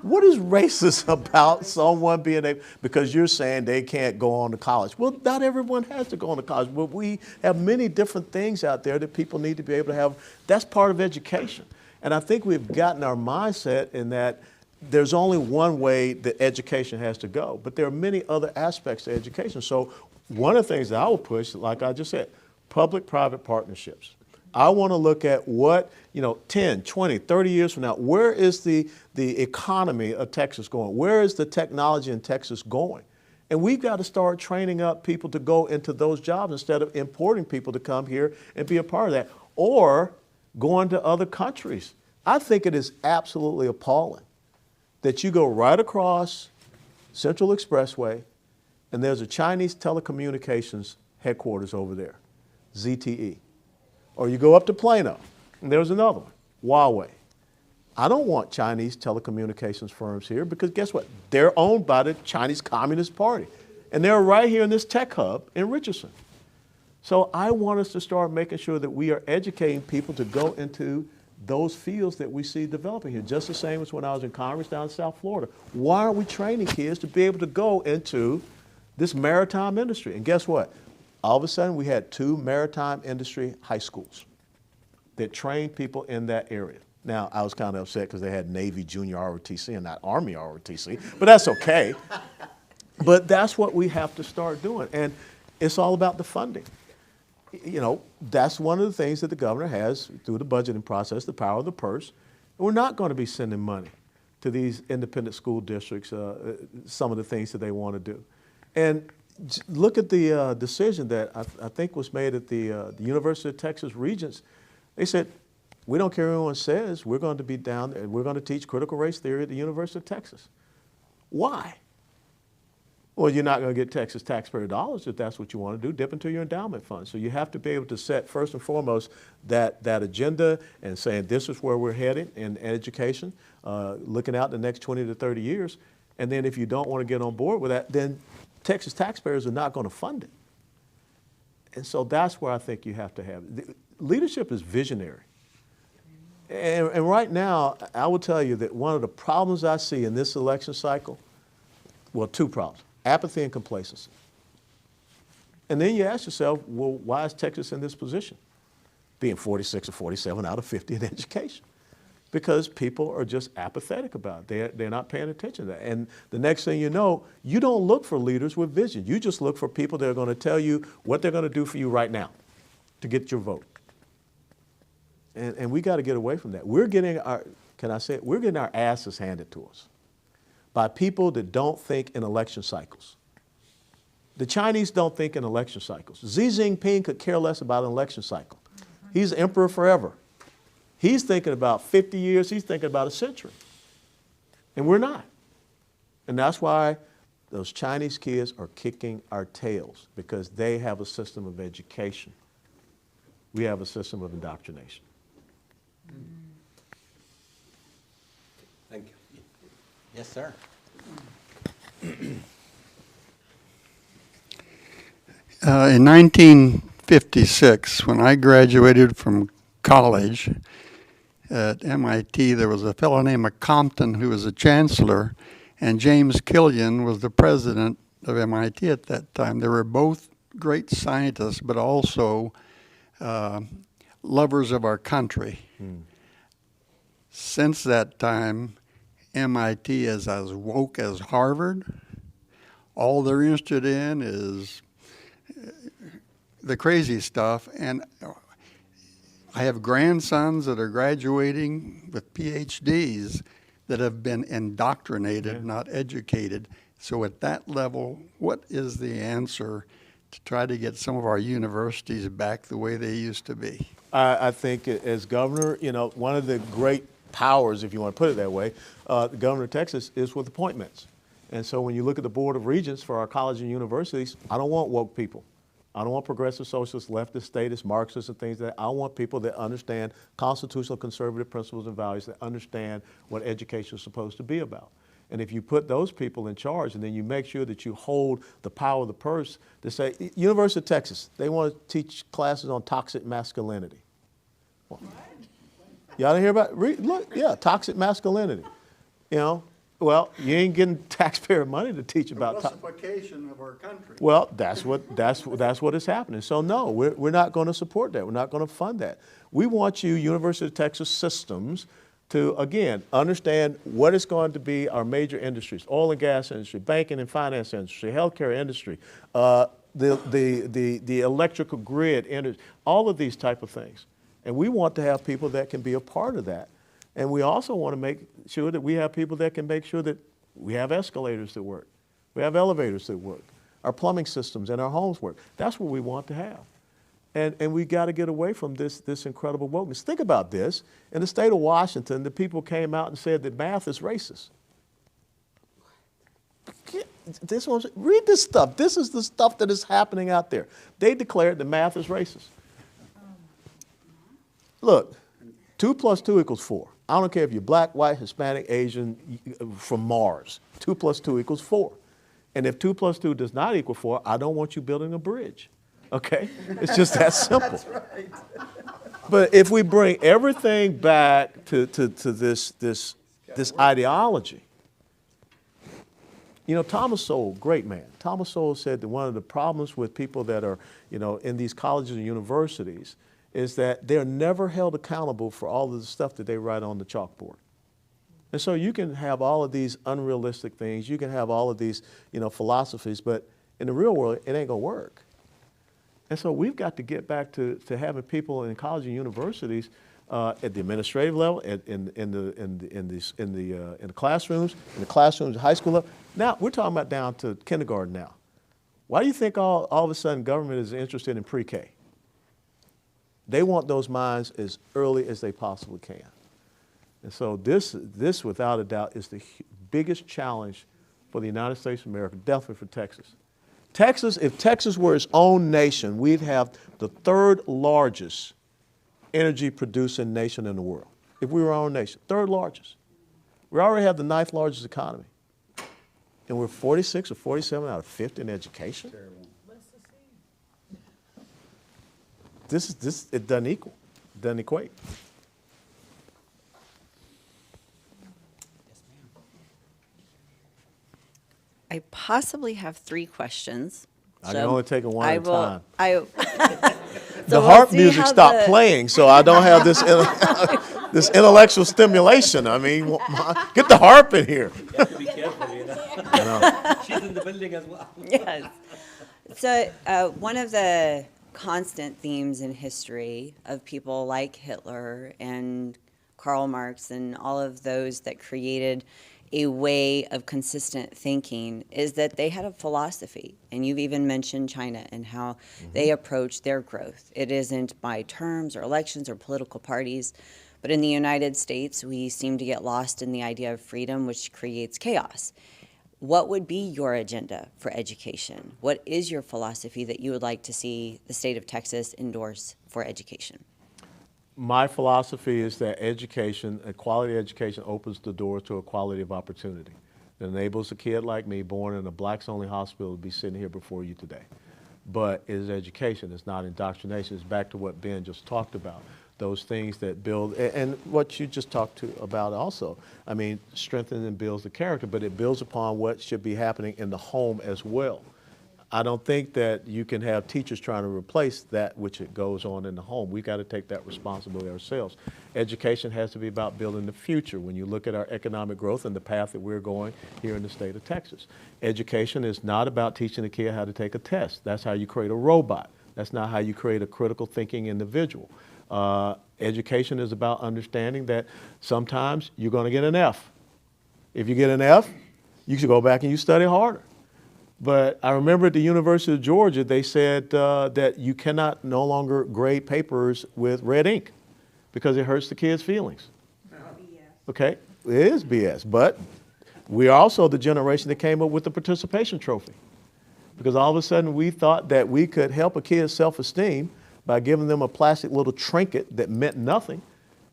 What is racist about someone being able, because you're saying they can't go on to college? Well, not everyone has to go on to college, but we have many different things out there that people need to be able to have. That's part of education. And I think we've gotten our mindset in that there's only one way that education has to go, but there are many other aspects to education. So one of the things that I will push, like I just said, public-private partnerships. I want to look at what, 10, 20, 30 years from now, where is the economy of Texas going? Where is the technology in Texas going? And we've got to start training up people to go into those jobs instead of importing people to come here and be a part of that, or going to other countries. I think it is absolutely appalling that you go right across Central Expressway, and there's a Chinese telecommunications headquarters over there, ZTE. Or you go up to Plano, and there's another one, Huawei. I don't want Chinese telecommunications firms here because guess what? They're owned by the Chinese Communist Party. And they're right here in this tech hub in Richardson. So I want us to start making sure that we are educating people to go into those fields that we see developing here, just the same as when I was in Congress down in South Florida. Why aren't we training kids to be able to go into this maritime industry? And guess what? All of a sudden, we had 2 maritime industry high schools that trained people in that area. Now, I was kind of upset because they had Navy Junior ROTC and not Army ROTC, but that's okay. But that's what we have to start doing. And it's all about the funding. You know, that's one of the things that the governor has through the budgeting process, the power of the purse. And we're not going to be sending money to these independent school districts, some of the things that they want to do. And look at the decision that I think was made at the University of Texas Regents. They said, we don't care what anyone says, we're going to be down there, we're going to teach critical race theory at the University of Texas. Why? Well, you're not going to get Texas taxpayer dollars if that's what you want to do, dip into your endowment fund. So you have to be able to set, first and foremost, that agenda and saying this is where we're headed in education, looking out the next 20 to 30 years. And then if you don't want to get on board with that, then Texas taxpayers are not going to fund it. And so that's where I think you have to have it. Leadership is visionary. And right now, I will tell you that one of the problems I see in this election cycle, well, 2 problems. Apathy and complacency. And then you ask yourself, well, why is Texas in this position? Being 46 or 47 out of 50 in education. Because people are just apathetic about it. They're not paying attention to that. And the next thing you know, you don't look for leaders with vision. You just look for people that are going to tell you what they're going to do for you right now to get your vote. And we got to get away from that. We're getting our, can I say it? We're getting our asses handed to us by people that don't think in election cycles. The Chinese don't think in election cycles. Xi Jinping could care less about an election cycle. He's emperor forever. He's thinking about 50 years, he's thinking about a century. And we're not. And that's why those Chinese kids are kicking our tails, because they have a system of education. We have a system of indoctrination. Thank you. Yes, sir. In 1956, when I graduated from college at MIT, there was a fellow named Compton who was a chancellor, and James Killian was the president of MIT at that time. They were both great scientists, but also lovers of our country. Since that time, MIT is as woke as Harvard. All they're interested in is the crazy stuff. And I have grandsons that are graduating with PhDs that have been indoctrinated, not educated. So at that level, what is the answer to try to get some of our universities back the way they used to be? I think as governor, you know, one of the great powers, if you want to put it that way, the governor of Texas is with appointments. And so when you look at the Board of Regents for our colleges and universities, I don't want woke people. I don't want progressive socialists, leftist, statists, Marxists, and things like that. I want people that understand constitutional conservative principles and values, that understand what education is supposed to be about. And if you put those people in charge, and then you make sure that you hold the power of the purse to say, University of Texas, they want to teach classes on toxic masculinity. Well, y'all didn't hear about it? Look, yeah, toxic masculinity. You know, well, you ain't getting taxpayer money to teach about Russification of our country. Well, that's what is happening. So no, we're not going to support that. We're not going to fund that. We want you, University of Texas systems, to again understand what is going to be our major industries: oil and gas industry, banking and finance industry, healthcare industry, the electrical grid industry, all of these type of things. And we want to have people that can be a part of that. And we also want to make sure that we have people that can make sure that we have escalators that work. We have elevators that work. Our plumbing systems and our homes work. That's what we want to have. And we got to get away from this incredible wokeness. Think about this. In the state of Washington, the people came out and said that math is racist. Read this stuff. This is the stuff that is happening out there. They declared that math is racist. Look, 2 plus 2 equals 4. I don't care if you're black, white, Hispanic, Asian, from Mars. 2 plus 2 equals 4. And if 2 plus 2 does not equal 4, I don't want you building a bridge. Okay? It's just that simple. That's right. But if we bring everything back to this ideology, you know, Thomas Sowell, great man. Thomas Sowell said that one of the problems with people that are, you know, in these colleges and universities is that they're never held accountable for all of the stuff that they write on the chalkboard. And so you can have all of these unrealistic things, you can have all of these, you know, philosophies, but in the real world, it ain't gonna work. And so we've got to get back to having people in college and universities at the administrative level, in the classrooms, at high school level. Now we're talking about down to kindergarten now. Why do you think all of a sudden government is interested in pre-K? They want those minds as early as they possibly can. And so this without a doubt is the biggest challenge for the United States of America, definitely for Texas. Texas, if Texas were its own nation, we'd have the 3rd largest energy producing nation in the world. If we were our own nation, 3rd largest. We already have the 9th largest economy. And we're 46 or 47 out of 50 in education. It doesn't equate. I possibly have 3 questions. I can only take it one at a time. The harp music stopped playing, so I don't have this this intellectual stimulation. I mean, get the harp in here. You have to be careful, you know. She's in the building as well. Yes. So one of the constant themes in history of people like Hitler and Karl Marx and all of those that created a way of consistent thinking is that they had a philosophy. And you've even mentioned China and how they approach their growth. It isn't by terms or elections or political parties. But in the United States, we seem to get lost in the idea of freedom, which creates chaos. What would be your agenda for education? What is your philosophy that you would like to see the state of Texas endorse for education? My philosophy is that education, a quality education, opens the door to equality of opportunity. It enables a kid like me, born in a blacks-only hospital, to be sitting here before you today. But it is education, it's not indoctrination. It's back to what Ben just talked about, those things that build, and what you just talked about also. I mean, strengthens and builds the character, but it builds upon what should be happening in the home as well. I don't think that you can have teachers trying to replace that which it goes on in the home. We've got to take that responsibility ourselves. Education has to be about building the future. When you look at our economic growth and the path that we're going here in the state of Texas, education is not about teaching a kid how to take a test. That's how you create a robot. That's not how you create a critical thinking individual. Education is about understanding that sometimes you're going to get an F. If you get an F, you should go back and you study harder. But I remember at the University of Georgia, they said that you cannot no longer grade papers with red ink because it hurts the kids' feelings. Okay, it is BS, but we are also the generation that came up with the participation trophy, because all of a sudden we thought that we could help a kid's self-esteem by giving them a plastic little trinket that meant nothing,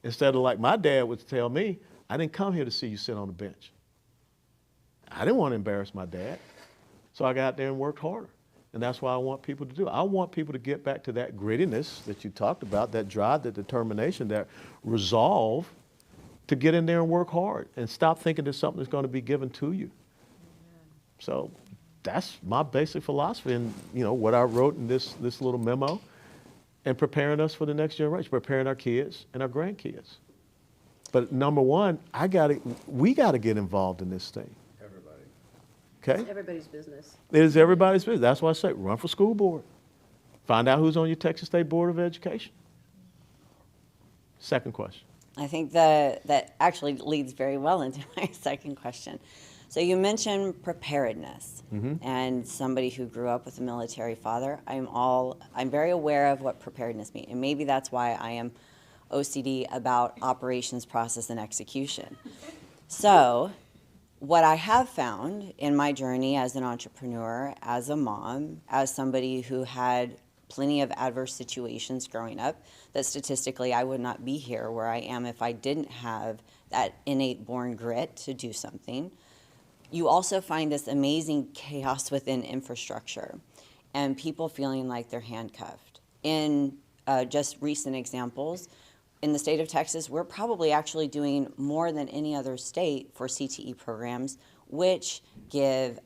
instead of like my dad would tell me, I didn't come here to see you sit on the bench. I didn't want to embarrass my dad. So I got out there and worked harder. And that's what I want people to do. I want people to get back to that grittiness that you talked about, that drive, that determination, that resolve to get in there and work hard and stop thinking that something is going to be given to you. So that's my basic philosophy, and you know what I wrote in this little memo, and preparing us for the next generation, preparing our kids and our grandkids. But number one, we got to get involved in this thing. Okay? It's everybody's business. It is everybody's business. That's why I say run for school board. Find out who's on your Texas State Board of Education. Second question. I think that actually leads very well into my second question. So you mentioned preparedness, and somebody who grew up with a military father, I'm very aware of what preparedness means, and maybe that's why I am OCD about operations, process, and execution. So What I have found in my journey as an entrepreneur, as a mom, as somebody who had plenty of adverse situations growing up, that statistically I would not be here where I am if I didn't have that innate born grit to do something. You also find this amazing chaos within infrastructure and people feeling like they're handcuffed. In just recent examples, in the state of Texas, we're probably actually doing more than any other state for CTE programs, which give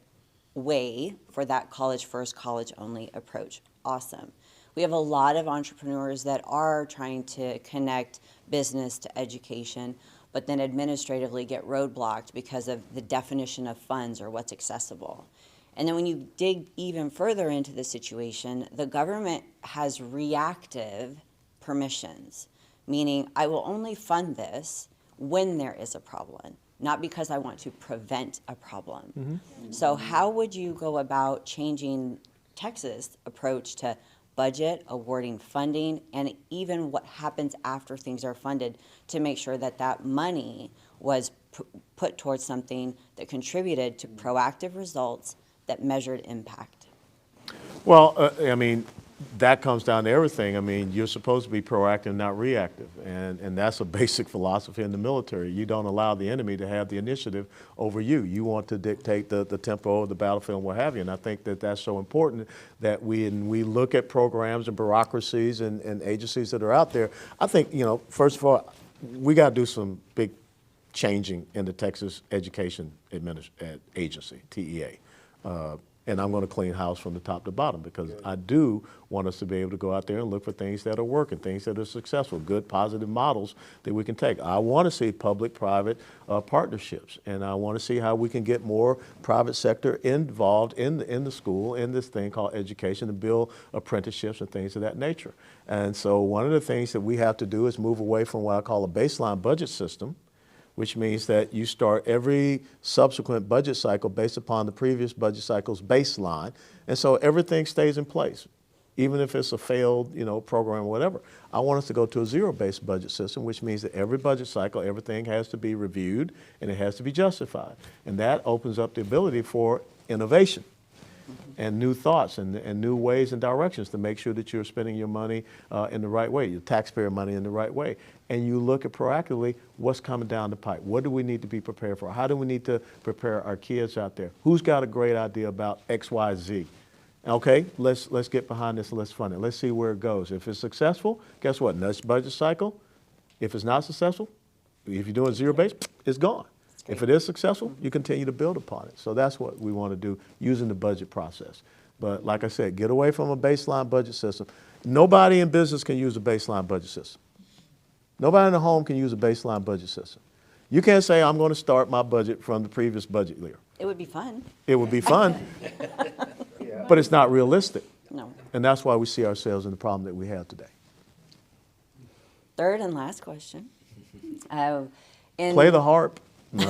way for that college first, college only approach. Awesome. We have a lot of entrepreneurs that are trying to connect business to education, but then administratively get roadblocked because of the definition of funds or what's accessible. And then when you dig even further into the situation, the government has reactive permissions, meaning I will only fund this when there is a problem, not because I want to prevent a problem. So how would you go about changing Texas' approach to budget, awarding funding, and even what happens after things are funded to make sure that that money was put towards something that contributed to proactive results that measured impact? Well, I mean, that comes down to everything. I mean, you're supposed to be proactive, not reactive. And that's a basic philosophy in the military. You don't allow the enemy to have the initiative over you. You want to dictate the tempo of the battlefield and what have you. And I think that that's so important that we look at programs and bureaucracies and agencies that are out there. I think, first of all, we got to do some big changing in the Texas Education Agency, TEA. And I'm going to clean house from the top to bottom because I do want us to be able to go out there and look for things that are working, things that are successful, good, positive models that we can take. I want to see public-private partnerships, and I want to see how we can get more private sector involved in the school, in this thing called education, to build apprenticeships and things of that nature. And so one of the things that we have to do is move away from what I call a baseline budget system, which means that you start every subsequent budget cycle based upon the previous budget cycle's baseline. And so everything stays in place, even if it's a failed, program or whatever. I want us to go to a zero-based budget system, which means that every budget cycle, everything has to be reviewed and it has to be justified. And that opens up the ability for innovation and new thoughts and new ways and directions to make sure that you're spending your money in the right way, your taxpayer money in the right way. And you look at proactively what's coming down the pipe. What do we need to be prepared for? How do we need to prepare our kids out there? Who's got a great idea about X, Y, Z? Okay, let's get behind this and let's fund it. Let's see where it goes. If it's successful, guess what? Next budget cycle. If it's not successful, if you're doing zero base, it's gone. If it is successful, you continue to build upon it. So that's what we want to do using the budget process. But like I said, get away from a baseline budget system. Nobody in business can use a baseline budget system. Nobody in the home can use a baseline budget system. You can't say, I'm going to start my budget from the previous budget year. It would be fun. It would be fun, but it's not realistic. No. And that's why we see ourselves in the problem that we have today. Third and last question. Play the harp. No.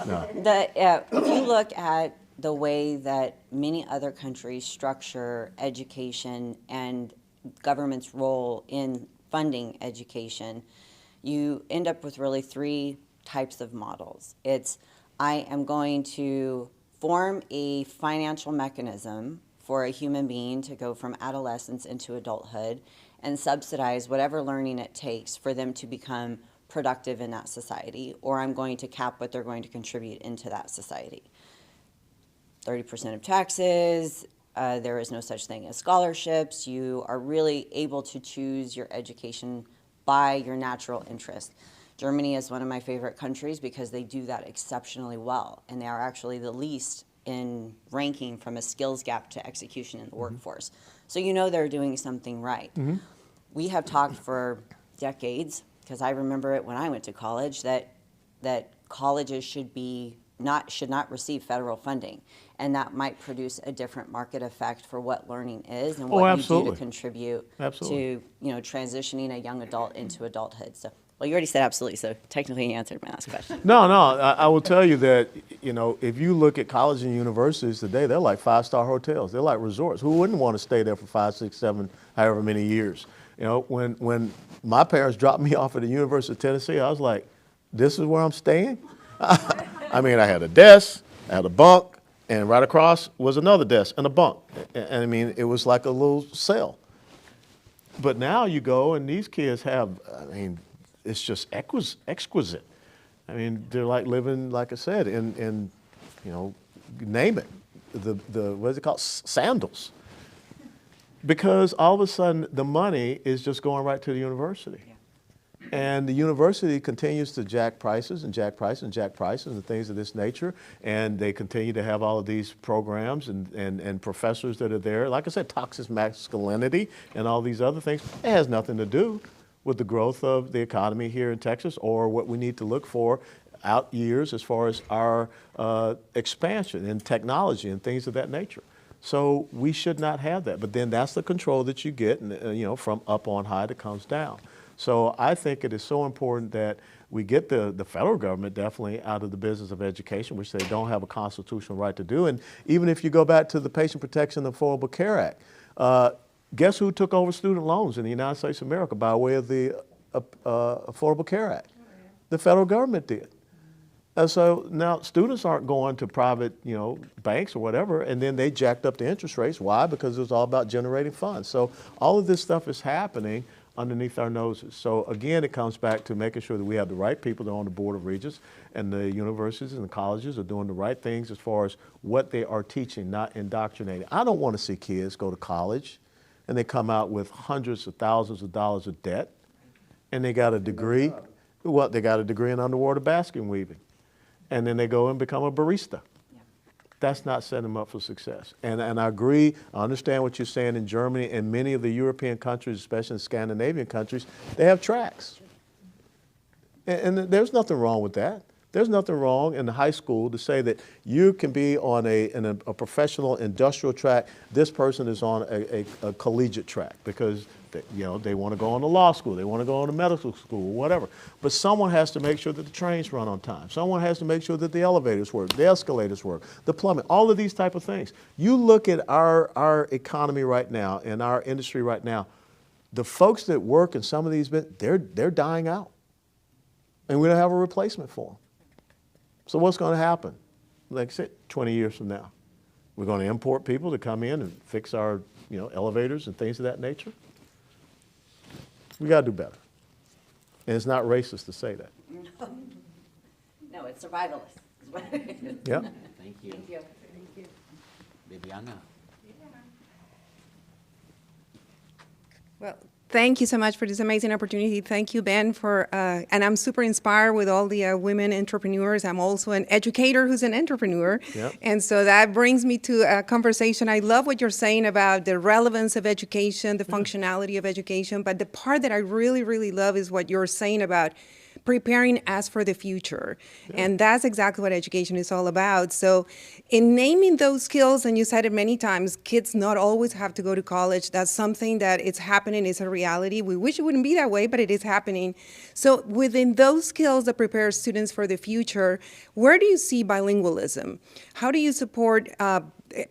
No. If you look at the way that many other countries structure education and government's role in funding education, you end up with really three types of models. It's, I am going to form a financial mechanism for a human being to go from adolescence into adulthood and subsidize whatever learning it takes for them to become productive in that society, or I'm going to cap what they're going to contribute into that society. 30% of taxes, there is no such thing as scholarships. You are really able to choose your education by your natural interest. Germany is one of my favorite countries because they do that exceptionally well, and they are actually the least in ranking from a skills gap to execution in the workforce. So they're doing something right. We have talked for decades, because I remember it when I went to college, that colleges should not receive federal funding, and that might produce a different market effect for what learning is and what you do to contribute to transitioning a young adult into adulthood. So, well, you already said absolutely, so technically you answered my last question. No, I will tell you that if you look at colleges and universities today, they're like 5-star hotels. They're like resorts. Who wouldn't want to stay there for 5, 6, 7, however many years? When my parents dropped me off at the University of Tennessee, I was like, this is where I'm staying? I mean, I had a desk, I had a bunk, and right across was another desk and a bunk. And I mean, it was like a little cell. But now you go and these kids have, I mean, it's just exquisite. I mean, they're like living, like I said, in you know, name it, the what is it called, sandals. Because all of a sudden the money is just going right to the university. And the university continues to jack prices and jack prices and jack prices and things of this nature. And they continue to have all of these programs and professors that are there. Like I said, toxic masculinity and all these other things. It has nothing to do with the growth of the economy here in Texas or what we need to look for out years as far as our expansion in technology and things of that nature. So we should not have that. But then that's the control that you get, and, you know, from up on high that comes down. So I think it is so important that we get the federal government definitely out of the business of education, which they don't have a constitutional right to do. And even if you go back to the Patient Protection and Affordable Care Act, guess who took over student loans in the United States of America by way of the Affordable Care Act? The federal government did. And so now students aren't going to private, you know, banks or whatever, and then they jacked up the interest rates. Why? Because it was all about generating funds. So all of this stuff is happening underneath our noses. So again, it comes back to making sure that we have the right people that are on the Board of Regents, and the universities and the colleges are doing the right things as far as what they are teaching, not indoctrinating. I don't want to see kids go to college and they come out with hundreds of thousands of dollars of debt, and they got a degree. Well, they got a degree in underwater basket weaving, and then they go and become a barista. That's not setting them up for success. And I agree, I understand what you're saying in Germany and many of the European countries, especially in Scandinavian countries, they have tracks. And there's nothing wrong with that. There's nothing wrong in the high school to say that you can be on a professional industrial track. This person is on a collegiate track because they want to go on to law school, they want to go on to medical school, whatever. But someone has to make sure that the trains run on time. Someone has to make sure that the elevators work, the escalators work, the plumbing, all of these type of things. You look at our economy right now and our industry right now, the folks that work in some of these, they're dying out. And we don't have a replacement for them. So what's going to happen? Like I said, 20 years from now, we're going to import people to come in and fix our, elevators and things of that nature. We got to do better. And it's not racist to say that. No, it's survivalist. Yeah. Thank you. Thank you. Bibiana. Well, thank you so much for this amazing opportunity. Thank you, Ben, and I'm super inspired with all the women entrepreneurs. I'm also an educator who's an entrepreneur. Yep. And so that brings me to a conversation. I love what you're saying about the relevance of education, the functionality of education, but the part that I really, really love is what you're saying about preparing us for the future. Yeah. And that's exactly what education is all about. So in naming those skills, and you said it many times, kids not always have to go to college. That's something that it's happening, it's a reality. We wish it wouldn't be that way, but it is happening. So within those skills that prepare students for the future, where do you see bilingualism? How do you support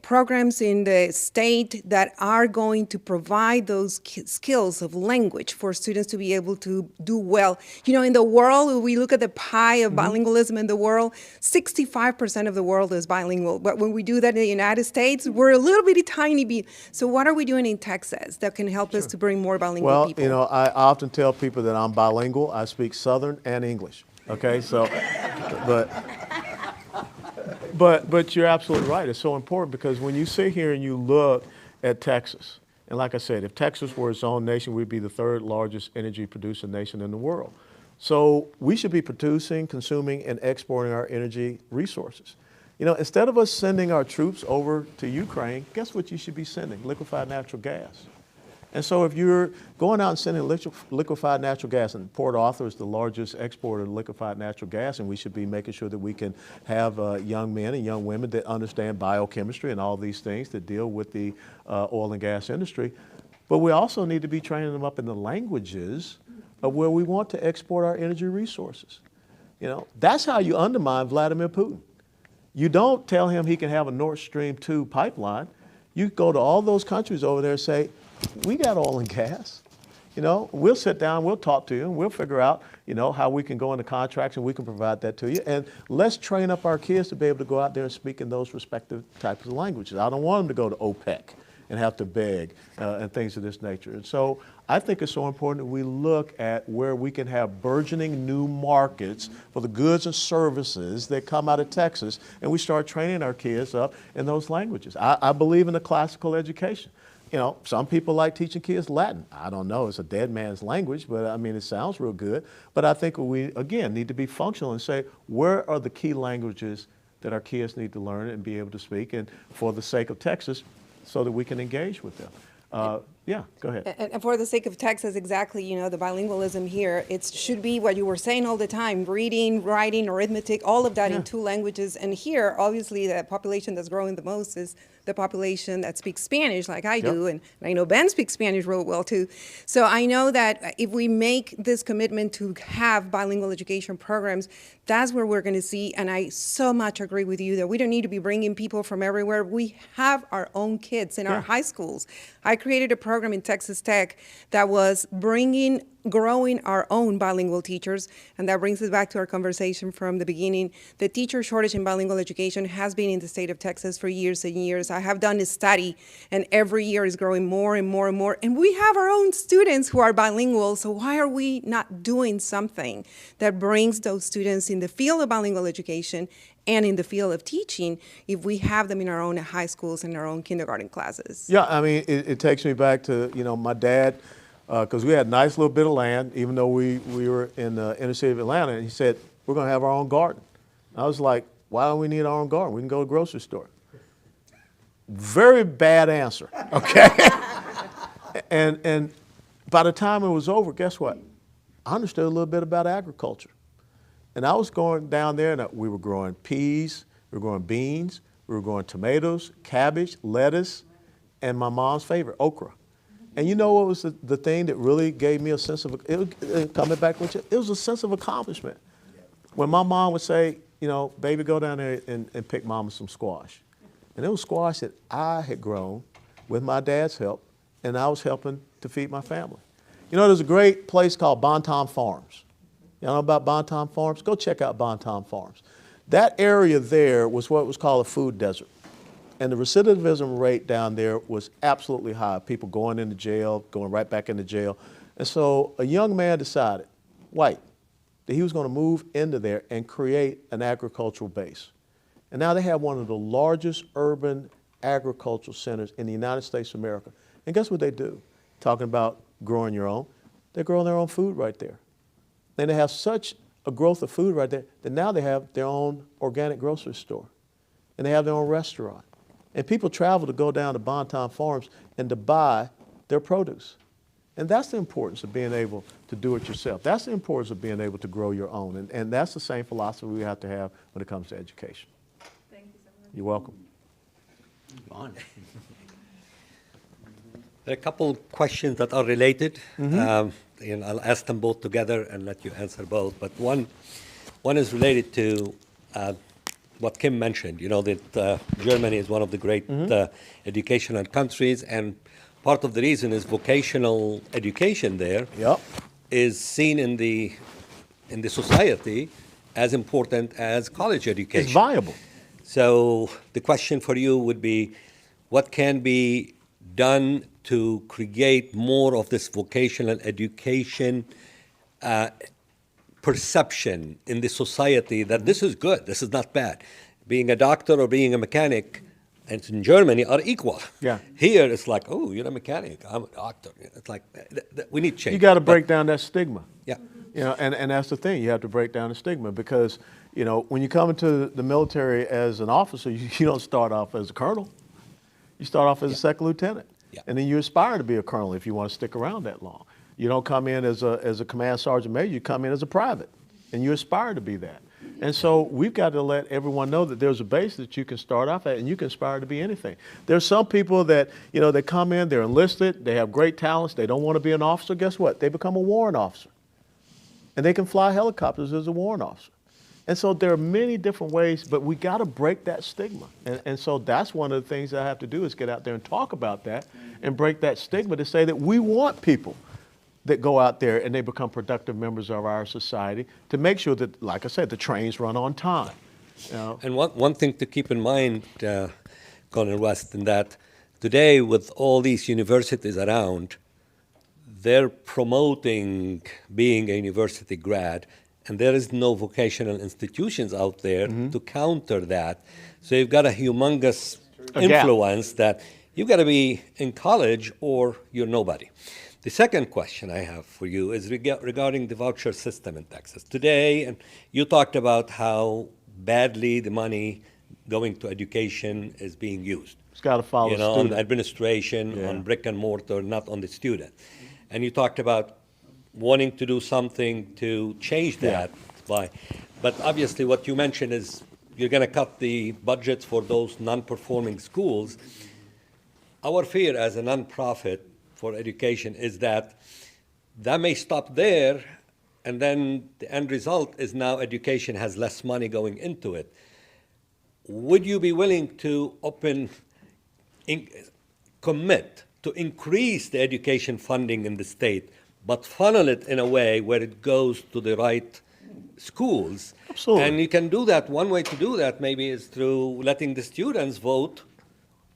programs in the state that are going to provide those skills of language for students to be able to do well? In the world, we look at the pie of bilingualism in the world, 65% of the world is bilingual. But when we do that in the United States, we're a little bitty tiny bit. So what are we doing in Texas that can help us to bring more bilingual people? Well, I often tell people that I'm bilingual. I speak Southern and English. Okay, so, But you're absolutely right. It's so important because when you sit here and you look at Texas, and like I said, if Texas were its own nation, we'd be the third largest energy producing nation in the world. So we should be producing, consuming, and exporting our energy resources. Instead of us sending our troops over to Ukraine, guess what you should be sending? Liquefied natural gas. And so if you're going out and sending liquefied natural gas, and Port Arthur is the largest exporter of liquefied natural gas, and we should be making sure that we can have young men and young women that understand biochemistry and all these things that deal with the oil and gas industry. But we also need to be training them up in the languages of where we want to export our energy resources. That's how you undermine Vladimir Putin. You don't tell him he can have a Nord Stream 2 pipeline. You go to all those countries over there and say, we got oil and gas. we'll sit down, we'll talk to you, and we'll figure out, how we can go into contracts and we can provide that to you. And let's train up our kids to be able to go out there and speak in those respective types of languages. I don't want them to go to OPEC and have to beg and things of this nature. And so I think it's so important that we look at where we can have burgeoning new markets for the goods and services that come out of Texas, and we start training our kids up in those languages. I believe in a classical education. Some people like teaching kids Latin. I don't know, it's a dead man's language, but I mean, it sounds real good. But I think we, again, need to be functional and say, where are the key languages that our kids need to learn and be able to speak, and for the sake of Texas, so that we can engage with them. Yeah, go ahead. And for the sake of Texas, exactly, the bilingualism here, it should be what you were saying all the time, reading, writing, arithmetic, all of that in 2 languages. And here, obviously, the population that's growing the most is the population that speaks Spanish like I do, and I know Ben speaks Spanish real well too. So I know that if we make this commitment to have bilingual education programs, that's where we're going to see, and I so much agree with you that we don't need to be bringing people from everywhere. We have our own kids in our high schools. I created a program in Texas Tech that was growing our own bilingual teachers, and that brings us back to our conversation from the beginning. The teacher shortage in bilingual education has been in the state of Texas for years and years. I have done a study, and every year is growing more and more and more, and we have our own students who are bilingual, so why are we not doing something that brings those students in the field of bilingual education and in the field of teaching if we have them in our own high schools and our own kindergarten classes? Yeah, I mean, it takes me back to, my dad, because we had a nice little bit of land, even though we were in the inner city of Atlanta, and he said, we're going to have our own garden. I was like, why don't we need our own garden? We can go to the grocery store. Very bad answer, okay? and by the time it was over, guess what? I understood a little bit about agriculture. And I was going down there, and we were growing peas, we were growing beans, we were growing tomatoes, cabbage, lettuce, and my mom's favorite, okra. And you know what was the thing that really gave me a sense of, coming back with you, it was a sense of accomplishment. When my mom would say, baby, go down there and pick mama some squash. And it was squash that I had grown with my dad's help, and I was helping to feed my family. There's a great place called Bonton Farms. You know about Bonton Farms? Go check out Bonton Farms. That area there was what was called a food desert. And the recidivism rate down there was absolutely high. People going into jail, going right back into jail. And so a young man decided, white, that he was going to move into there and create an agricultural base. And now they have one of the largest urban agricultural centers in the United States of America. And guess what they do? Talking about growing your own. They're growing their own food right there. And they have such a growth of food right there that now they have their own organic grocery store. And they have their own restaurant. And people travel to go down to Bonton Farms and to buy their produce. And that's the importance of being able to do it yourself. That's the importance of being able to grow your own. And that's the same philosophy we have to have when it comes to education. Thank you so much. You're welcome. There are a couple questions that are related. I'll ask them both together and let you answer both. But one is related to what Kim mentioned, that Germany is one of the great educational countries, and part of the reason is vocational education there is seen in the society as important as college education. It's viable. So the question for you would be, what can be done to create more of this vocational education perception in the society that this is good, this is not bad. Being a doctor or being a mechanic, and in Germany, are equal. Yeah. Here, it's like, oh, you're a mechanic, I'm a doctor. It's like, we need change. You got to break down that stigma. Yeah. And that's the thing. You have to break down the stigma because, when you come into the military as an officer, you don't start off as a colonel. You start off as a second lieutenant. Yeah. And then you aspire to be a colonel if you want to stick around that long. You don't come in as a command sergeant major, you come in as a private, and you aspire to be that. And so we've got to let everyone know that there's a base that you can start off at, and you can aspire to be anything. There's some people that, they come in, they're enlisted, they have great talents, they don't want to be an officer. Guess what? They become a warrant officer. And they can fly helicopters as a warrant officer. And so there are many different ways, but we got to break that stigma. And so that's one of the things that I have to do is get out there and talk about that and break that stigma to say that we want people that go out there and they become productive members of our society to make sure that, like I said, the trains run on time. You know? And one thing to keep in mind, Colonel West, in that today with all these universities around, they're promoting being a university grad, and there is no vocational institutions out there to counter that. So you've got a humongous influence that you've got to be in college or you're nobody. The second question I have for you is regarding the voucher system in Texas. Today, and you talked about how badly the money going to education is being used. It's got to follow You know, student. on administration, on brick and mortar, not on the student. And you talked about wanting to do something to change that but obviously what you mentioned is you're going to cut the budgets for those non-performing schools. Our fear as a nonprofit for education is that may stop there, and then the end result is now education has less money going into it. Would you be willing to commit to increase the education funding in the state, but funnel it in a way where it goes to the right schools? Absolutely. And you can do that. One way to do that maybe is through letting the students vote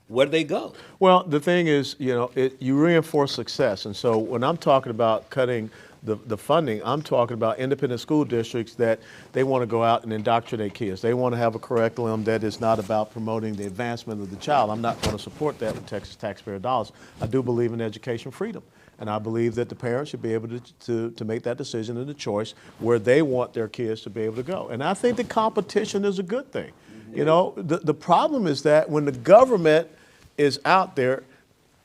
where they go. Well, the thing is, you know, you reinforce success. And so when I'm talking about cutting the funding, I'm talking about independent school districts that they want to go out and indoctrinate kids. They want to have a curriculum that is not about promoting the advancement of the child. I'm not going to support that with Texas taxpayer dollars. I do believe in education freedom. And I believe that the parents should be able to make that decision and the choice where they want their kids to be able to go. And I think the competition is a good thing. You know, the problem is that when the government is out there,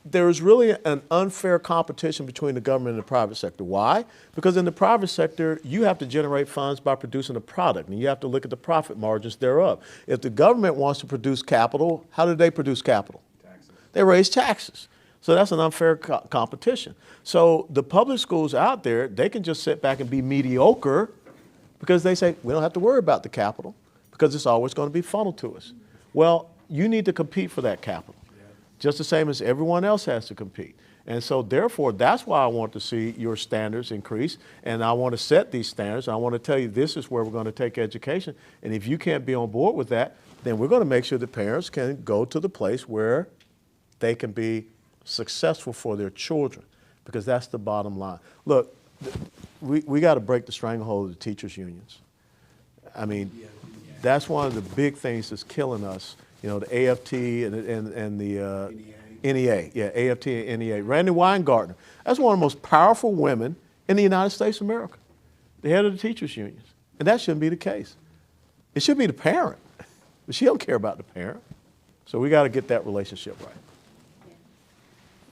there is really an unfair competition between the government and the private sector. Why? Because in the private sector, you have to generate funds by producing a product, and you have to look at the profit margins thereof. If the government wants to produce capital, how do they produce capital? Taxes. They raise taxes. So that's an unfair competition. So the public schools out there, they can just sit back and be mediocre because they say, we don't have to worry about the capital because it's always going to be funneled to us. Well, you need to compete for that capital, just the same as everyone else has to compete. And so therefore, that's why I want to see your standards increase, and I want to set these standards. I want to tell you this is where we're going to take education, and if you can't be on board with that, then we're going to make sure that parents can go to the place where they can be successful for their children, because that's the bottom line. Look, we got to break the stranglehold of the teachers' unions. I mean, that's one of the big things that's killing us. You know, the AFT and the NEA. Yeah, AFT and NEA. Randy Weingartner, that's one of the most powerful women in the United States of America, the head of the teachers' unions. And that shouldn't be the case. It should be the parent, but she don't care about the parent. So we got to get that relationship right.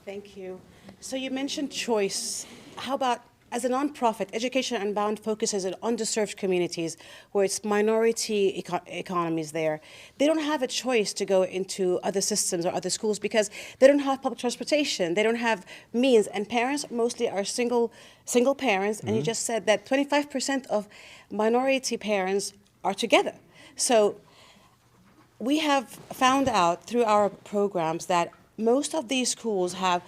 Thank you. So you mentioned choice. How about, as a nonprofit, Education Unbound focuses on underserved communities where it's minority economies there. They don't have a choice to go into other systems or other schools because they don't have public transportation. They don't have means. And parents mostly are single parents. And you just said that 25% of minority parents are together. So we have found out through our programs that most of these schools have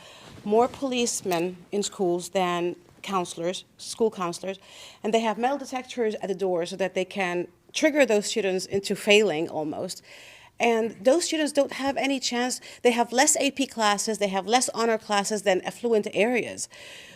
more policemen in schools than counselors, school counselors, and they have metal detectors at the door so that they can trigger those students into failing almost. And those students don't have any chance. They have less AP classes, they have less honor classes than affluent areas.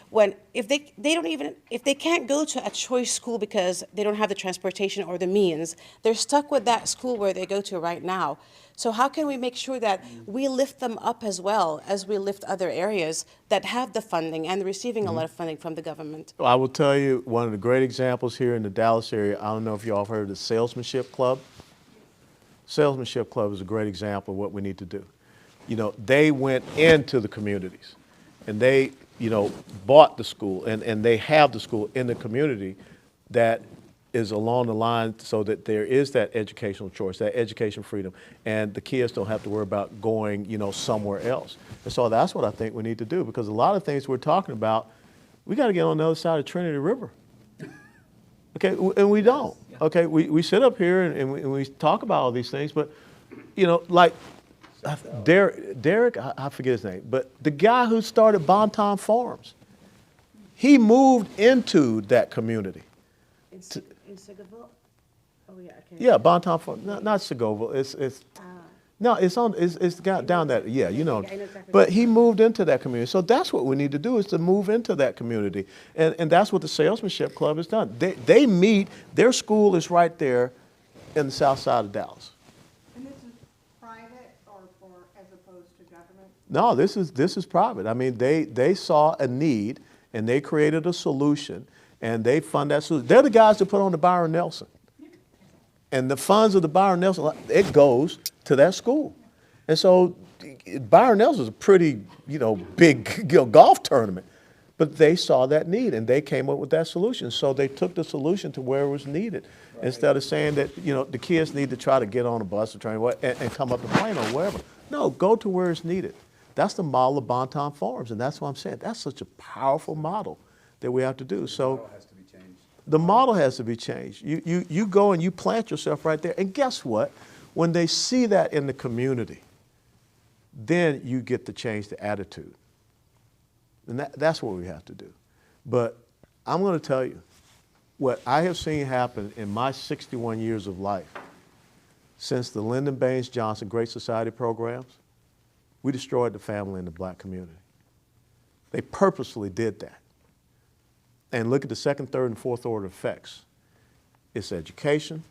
When if they can't go to a choice school because they don't have the transportation or the means, they're stuck with that school where they go to right now. So how can we make sure that we lift them up as well as we lift other areas that have the funding and receiving a lot of funding from the government? Well, I will tell you one of the great examples here in the Dallas area. I don't know if you all have heard of the Salesmanship Club. Salesmanship Club is a great example of what we need to do. You know, they went into the communities and they, you know, bought the school and they have the school in the community that is along the line so that there is that educational choice, that education freedom, and the kids don't have to worry about going, you know, somewhere else. And so that's what I think we need to do, because a lot of things we're talking about, we got to get on the other side of Trinity River. Okay, and we don't. Okay, we sit up here and we talk about all these things, but, you know, like Derek, I forget his name, but the guy who started Bonton Farms, He moved into that community. In Segoville? Oh, yeah, okay. Yeah, Bonton Farm, not Segoville. No, it's got down that, yeah, you know. I know exactly But he moved into that community. So that's what we need to do, is to move into that community. And that's what the Salesmanship Club has done. They meet, their school is right there in the south side of Dallas. And this is private or as opposed to government? No, this is private. I mean, they saw a need and they created a solution and they fund that solution. They're the guys that put on the Byron Nelson. And the funds of the Byron Nelson, it goes to that school. And so Byron Nelson is a pretty, big golf tournament. But they saw that need and they came up with that solution. So they took the solution to where it was needed. Right. Instead of saying that, the kids need to try to get on a bus or train and come up to Plano or wherever. No, go to where it's needed. That's the model of Bonton Farms. And that's what I'm saying. That's such a powerful model that we have to do. So the model has to be changed. You go and you plant yourself right there. And guess what? When they see that in the community, then you get to change the attitude. And that's what we have to do. But I'm going to tell you, what I have seen happen in my 61 years of life, since the Lyndon Baines Johnson Great Society programs, we destroyed the family in the black community. They purposely did that. And look at the second, third, and fourth order effects. It's education,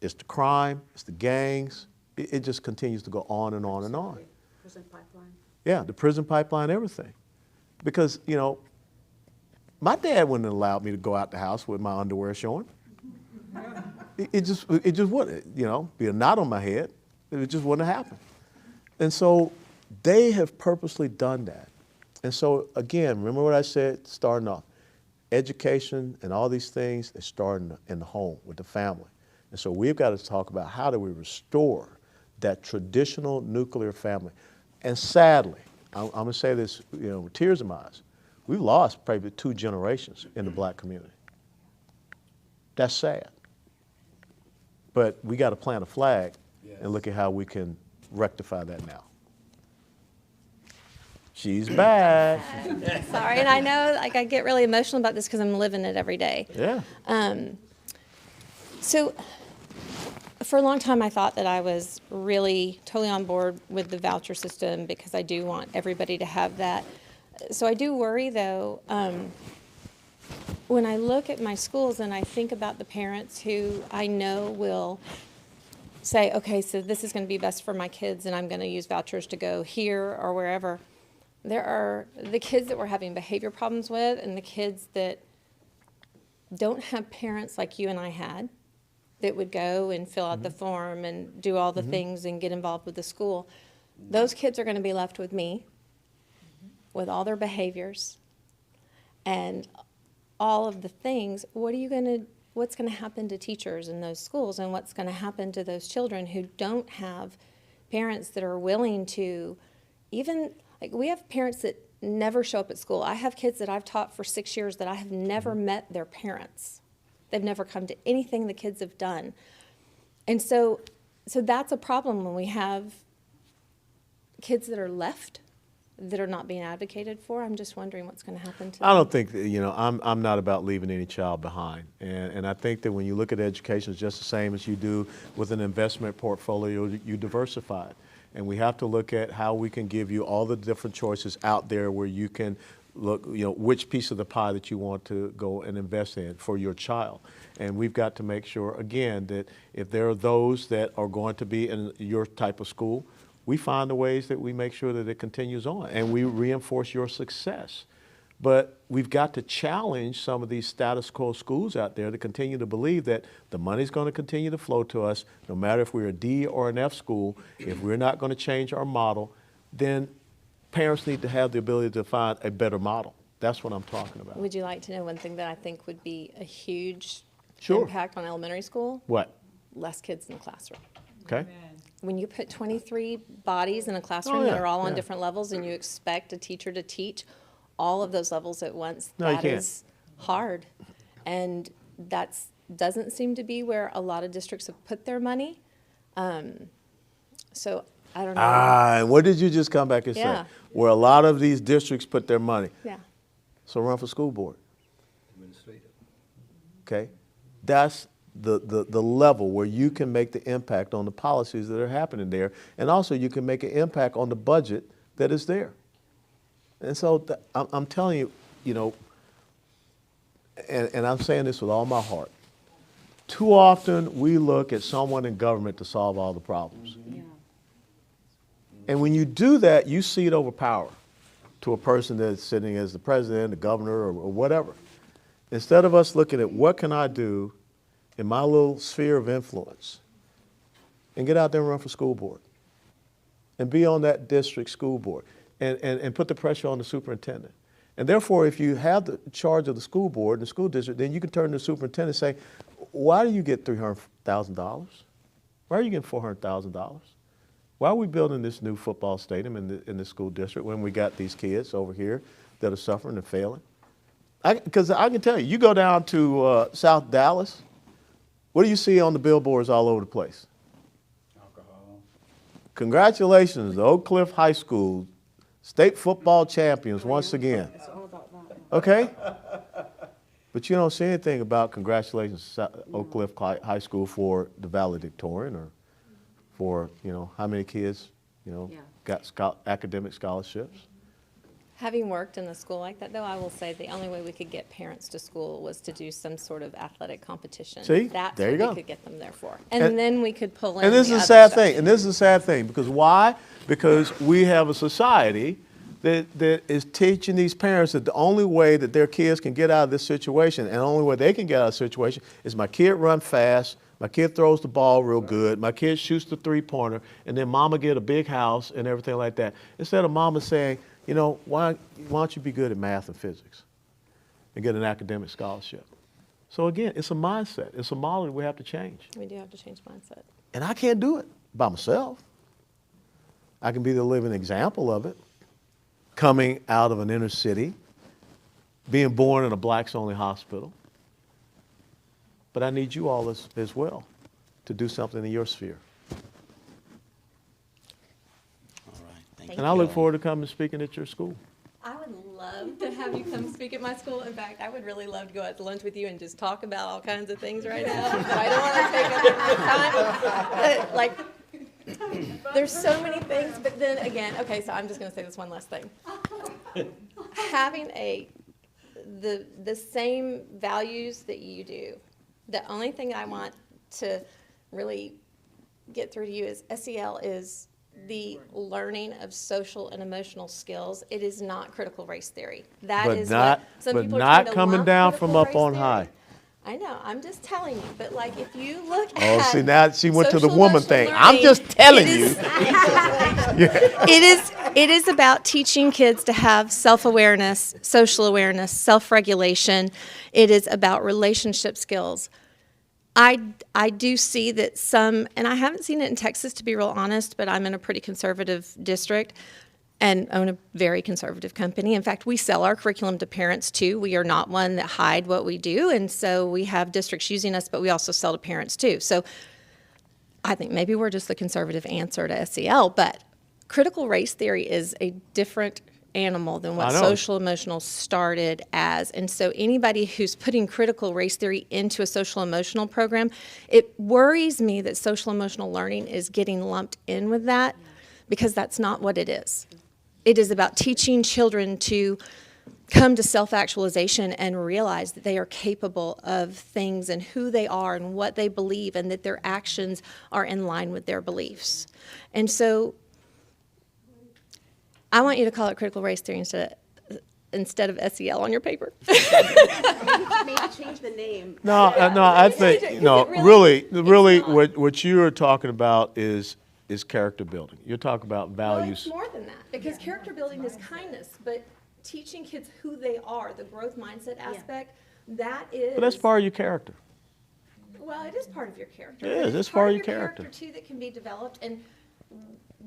it's the crime, it's the gangs. It just continues to go on and on and on. Prison pipeline. Yeah, the prison pipeline, everything. Because, my dad wouldn't have allowed me to go out the house with my underwear showing. It just wouldn't, be a knot on my head. It just wouldn't have happened. And so they have purposely done that. And so, again, remember what I said starting off. Education and all these things, they start in the home with the family. And so we've got to talk about how do we restore that traditional nuclear family. And sadly, I'm going to say this, with tears in my eyes, we've lost probably 2 generations in the black community. That's sad. But we got to plant a flag and look at how we can rectify that now. She's back. Sorry, and I know I get really emotional about this because I'm living it every day. Yeah. So for a long time, I thought that I was really totally on board with the voucher system because I do want everybody to have that. So I do worry, though, when I look at my schools and I think about the parents who I know will say, okay, so this is going to be best for my kids and I'm going to use vouchers to go here or wherever. There are the kids that we're having behavior problems with and the kids that don't have parents like you and I had that would go and fill out the form and do all the things and get involved with the school. Those kids are going to be left with me with all their behaviors and all of the things. What's going to happen to teachers in those schools and what's going to happen to those children who don't have parents that are willing to even, we have parents that never show up at school. I have kids that I've taught for 6 years that I have never met their parents. They've never come to anything the kids have done. And so that's a problem when we have kids that are left that are not being advocated for. I'm just wondering what's going to happen to them. I don't think that, I'm not about leaving any child behind. And I think that when you look at education, it's just the same as you do with an investment portfolio, you diversify it. And we have to look at how we can give you all the different choices out there where you can look, which piece of the pie that you want to go and invest in for your child. And we've got to make sure, again, that if there are those that are going to be in your type of school, we find the ways that we make sure that it continues on and we reinforce your success. But we've got to challenge some of these status quo schools out there to continue to believe that the money's going to continue to flow to us, no matter if we're a D or an F school. If we're not going to change our model, then parents need to have the ability to find a better model. That's what I'm talking about. Would you like to know one thing that I think would be a huge Sure. impact on elementary school? What? Less kids in the classroom. Okay. When you put 23 bodies in a classroom that yeah, are all on yeah. different levels and you expect a teacher to teach all of those levels at once, No, you that can't. is hard. And that doesn't seem to be where a lot of districts have put their money. So I don't know. And what did you just come back and Yeah. say? Where a lot of these districts put their money. Yeah. So run for school board. Okay? That's the level where you can make the impact on the policies that are happening there, and also you can make an impact on the budget that is there. And so I'm telling you, you know, and I'm saying this with all my heart, too often we look at someone in government to solve all the problems. Yeah. And when you do that, you cede over power to a person that's sitting as the president, the governor, or whatever. Instead of us looking at what can I do in my little sphere of influence, and get out there and run for school board, and be on that district school board, and put the pressure on the superintendent. And therefore, if you have the charge of the school board and the school district, then you can turn to the superintendent and say, why do you get $300,000? Why are you getting $400,000? Why are we building this new football stadium in the school district when we got these kids over here that are suffering and failing? Because I can tell you, you go down to South Dallas, what do you see on the billboards all over the place? Alcohol. Congratulations, the Oak Cliff High School state football champions once again. It's all about that. Okay? But you don't see anything about congratulations, Oak Cliff High School for the valedictorian, or for, you know, how many kids, you know, Yeah. got academic scholarships. Having worked in a school like that, though, I will say the only way we could get parents to school was to do some sort of athletic competition. See? That's There you what go. we could get them there for. And And- then we could pull in And this is the a other sad stuff. thing. And this is a sad thing, because why? Because we have a society that is teaching these parents that the only way that their kids can get out of this situation, and the only way they can get out of the situation, is my kid run fast, my kid throws the ball real good, my kid shoots the three-pointer, and then mama get a big house and everything like that. Instead of mama saying, you know, why don't you be good at math and physics and get an academic scholarship? So again, it's a mindset. It's a model that we have to change. We do have to change mindset. And I can't do it by myself. I can be the living example of it, coming out of an inner city, being born in a blacks-only hospital. But I need you all as well to do something in your sphere. All right, thank And you, I look Kelly. forward to coming and speaking at your school. I would love to have you come speak at my school. In fact, I would really love to go out to lunch with you and just talk about all kinds of things right now. So I don't want to take up any more time. Like, there's so many things, but then again, okay, so I'm just going to say this one last thing. Having the same values that you do, the only thing I want to really get through to you is SEL is the learning of social and emotional skills. It is not critical race theory. That But is not- what some but people are not trying to coming lump down critical from up race on theory. high. I know, I'm just telling you, but like if you look Oh, at see, now she went to the social woman emotional thing. learning, I'm just telling it you. is- It is about teaching kids to have self-awareness, social awareness, self-regulation. It is about relationship skills. I do see that some, and I haven't seen it in Texas to be real honest, but I'm in a pretty conservative district and own a very conservative company. In fact, we sell our curriculum to parents too. We are not one that hide what we do, and so we have districts using us, but we also sell to parents too. So I think maybe we're just the conservative answer to SEL, but critical race theory is a different animal than what I know. social emotional started as. And so anybody who's putting critical race theory into a social emotional program, it worries me that social emotional learning is getting lumped in with that, because that's not what it is. It is about teaching children to come to self-actualization and realize that they are capable of things and who they are and what they believe, and that their actions are in line with their beliefs. And so I want you to call it critical race theory instead of SEL on your paper. Maybe change the name. No, I think, Because no, it really, it's not. what you're talking about is character building. You're talking about Well, values. it's more than that, because character building is kindness, but teaching kids who they are, the growth mindset aspect, that is. But that's part of your character. Well, it is part of your character. It but is. It's It's part of your character. too that can be developed. And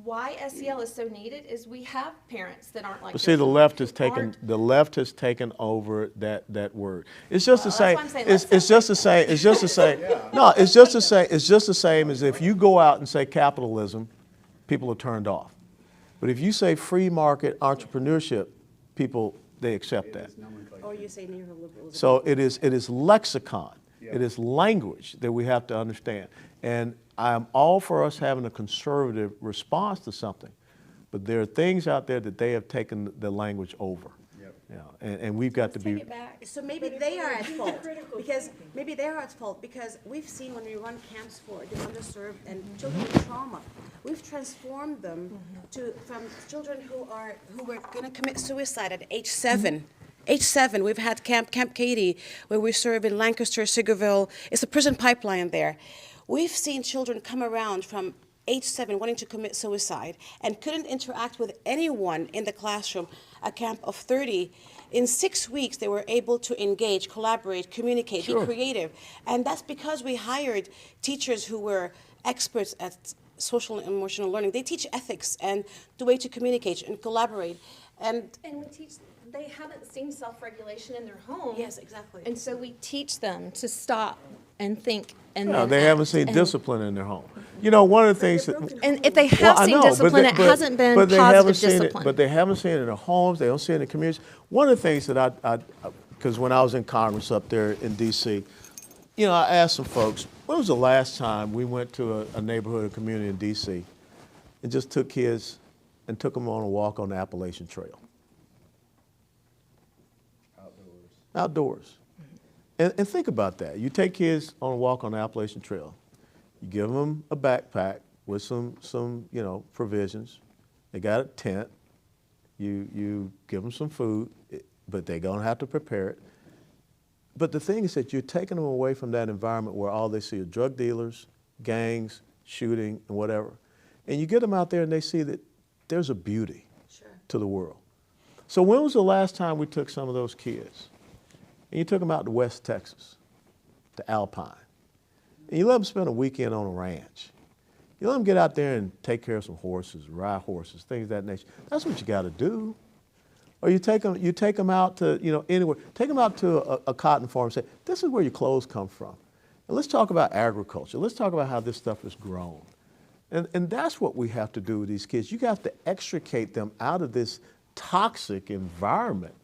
why SEL is so needed is we have parents that aren't like. But see, this the one, left who has taken over that word. It's just the Well, same. that's why I'm saying It's let's just the same. It's just the same. No, it's just the same. It's just the same as if you go out and say capitalism, people are turned off. But if you say free market entrepreneurship, people, they accept that. Or you say neoliberalism. So it is lexicon. It is language that we have to understand. And I'm all for us having a conservative response to something, but there are things out there that they have taken the language over. You know, and we've got to be. So maybe they are at fault, because we've seen when we run camps for the underserved and children with trauma, we've transformed them from children who were going to commit suicide at age 7. Age 7, we've had Camp Katie, where we serve in Lancaster, Sigerville. It's a prison pipeline there. We've seen children come around from age 7 wanting to commit suicide and couldn't interact with anyone in the classroom, a camp of 30. In 6 weeks, they were able to engage, collaborate, communicate, be creative. And that's because we hired teachers who were experts at social and emotional learning. They teach ethics and the way to communicate and collaborate. And we teach, they haven't seen self-regulation in their home. yes, exactly. And so we teach them to stop and think and No, then they haven't act. seen And- discipline in their home. You know, one of the things that. And if they have Well, I seen know, but discipline, they- it hasn't been but they haven't positive seen it- discipline. But they haven't seen it in their homes, they don't see it in the communities. One of the things that because when I was in Congress up there in D.C., you know, I asked some folks, when was the last time we went to a neighborhood or community in D.C. and just took kids and took them on a walk on the Appalachian Trail? Outdoors. And think about that. You take kids on a walk on the Appalachian Trail. You give them a backpack with some you know, provisions. They got a tent. You give them some food, but they're going to have to prepare it. But the thing is that you're taking them away from that environment where all they see are drug dealers, gangs, shooting, and whatever. And you get them out there and they see that there's a beauty to the world. So when was the last time we took some of those kids? And you took them out to West Texas, to Alpine. And you let them spend a weekend on a ranch. You let them get out there and take care of some horses, ride horses, things of that nature. That's what you got to do. Or you take them out to, you know, anywhere. Take them out to a cotton farm and say, this is where your clothes come from. And let's talk about agriculture. Let's talk about how this stuff is grown. And that's what we have to do with these kids. You have to extricate them out of this toxic environment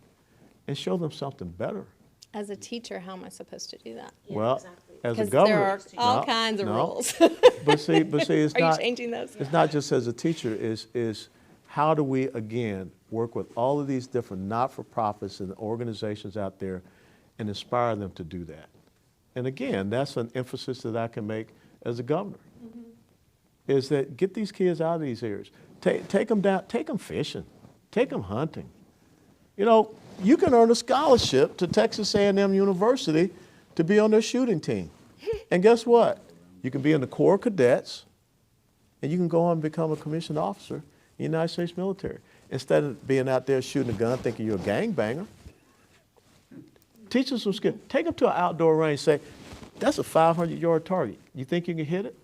and show them something better. As a teacher, how am I supposed to do that? Well, as a Because governor, there are all no, kinds of no. rules. But see, it's Are you not. changing those? It's not just as a teacher. Is how do we again work with all of these different not-for-profits and organizations out there, and inspire them to do that? And again, that's an emphasis that I can make as a governor. Is that get these kids out of these areas, take them down, take them fishing, take them hunting. You know, you can earn a scholarship to Texas A&M University to be on their shooting team. And guess what? You can be in the Corps Cadets, and you can go on and become a commissioned officer in the United States military. Instead of being out there shooting a gun thinking you're a gangbanger, teach them some skills. Take them to an outdoor range, say, that's a 500-yard target. You think you can hit it?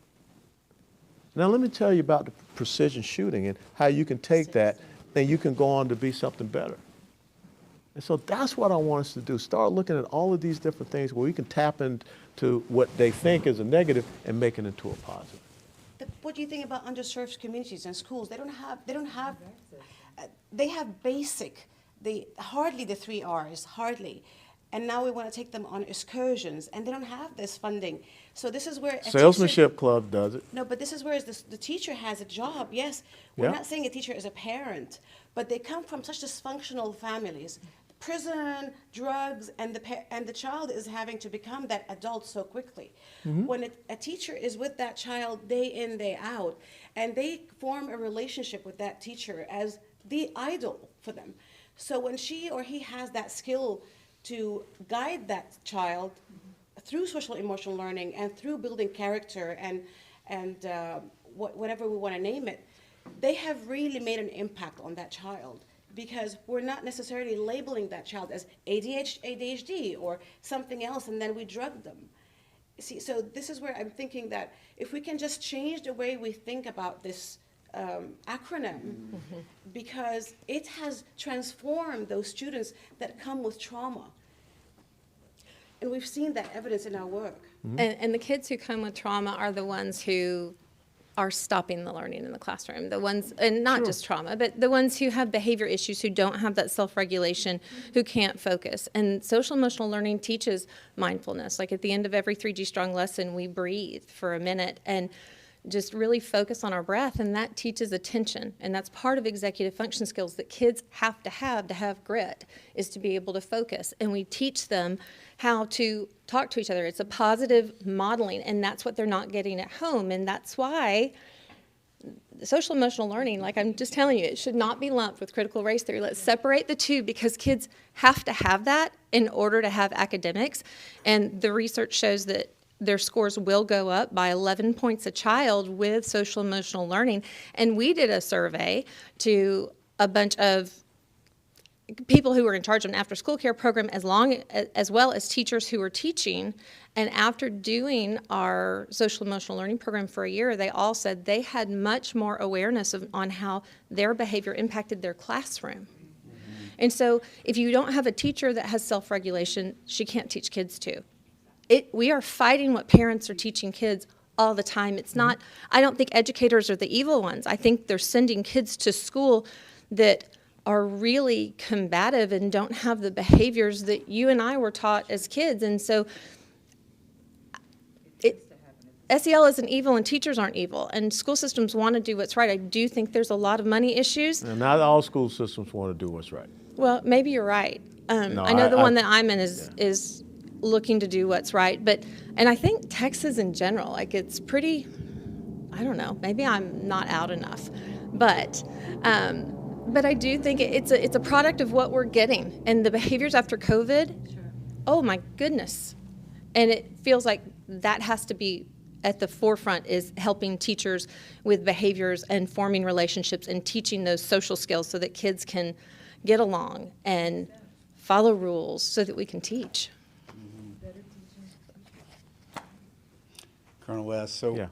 Now let me tell you about the precision shooting and how you can take that and you can go on to be something better. And so that's what I want us to do. Start looking at all of these different things where we can tap into what they think is a negative and make it into a positive. What do you think about underserved communities and schools? They have basic, hardly the 3 R's, hardly. And now we want to take them on excursions, and they don't have this funding. So this is where Salesmanship Club does it. No, but this is where the teacher has a job. Yes, we're Yeah. not saying a teacher is a parent, but they come from such dysfunctional families. Prison, drugs, and the child is having to become that adult so quickly. When a teacher is with that child day in, day out, and they form a relationship with that teacher as the idol for them. So when she or he has that skill to guide that child through social emotional learning and through building character and whatever we want to name it, they have really made an impact on that child, because we're not necessarily labeling that child as ADHD or something else, and then we drug them. See, so this is where I'm thinking that if we can just change the way we think about this acronym, because it has transformed those students that come with trauma. And we've seen that evidence in our work. And the kids who come with trauma are the ones who are stopping the learning in the classroom. The ones, and not just trauma, but the ones who have behavior issues, who don't have that self-regulation, who can't focus. And social emotional learning teaches mindfulness. Like at the end of every 3G Strong lesson, we breathe for a minute and just really focus on our breath, and that teaches attention. And that's part of executive function skills that kids have to have grit, is to be able to focus. And we teach them how to talk to each other. It's a positive modeling, and that's what they're not getting at home. And that's why social emotional learning, like I'm just telling you, it should not be lumped with critical race theory. Let's separate the two, because kids have to have that in order to have academics. And the research shows that their scores will go up by 11 points a child with social emotional learning. And we did a survey to a bunch of people who were in charge of an after-school care program, as well as teachers who were teaching. And after doing our social emotional learning program for a year, they all said they had much more awareness on how their behavior impacted their classroom. And so if you don't have a teacher that has self-regulation, she can't teach kids too. We are fighting what parents are teaching kids all the time. It's not, I don't think educators are the evil ones. I think they're sending kids to school that are really combative and don't have the behaviors that you and I were taught as kids. And so SEL isn't evil and teachers aren't evil, and school systems want to do what's right. I do think there's a lot of money issues. And not all school systems want to do what's right. Well, maybe you're right. No, I know the one that I'm in is looking to do what's right, and I think Texas in general, like it's pretty, I don't know, maybe I'm not out enough, but I do think it's a product of what we're getting, and the behaviors after COVID. Sure. Oh my goodness, and it feels like that has to be at the forefront, is helping teachers with behaviors and forming relationships and teaching those social skills so that kids can get along and follow rules so that we can teach. Colonel West, Yeah.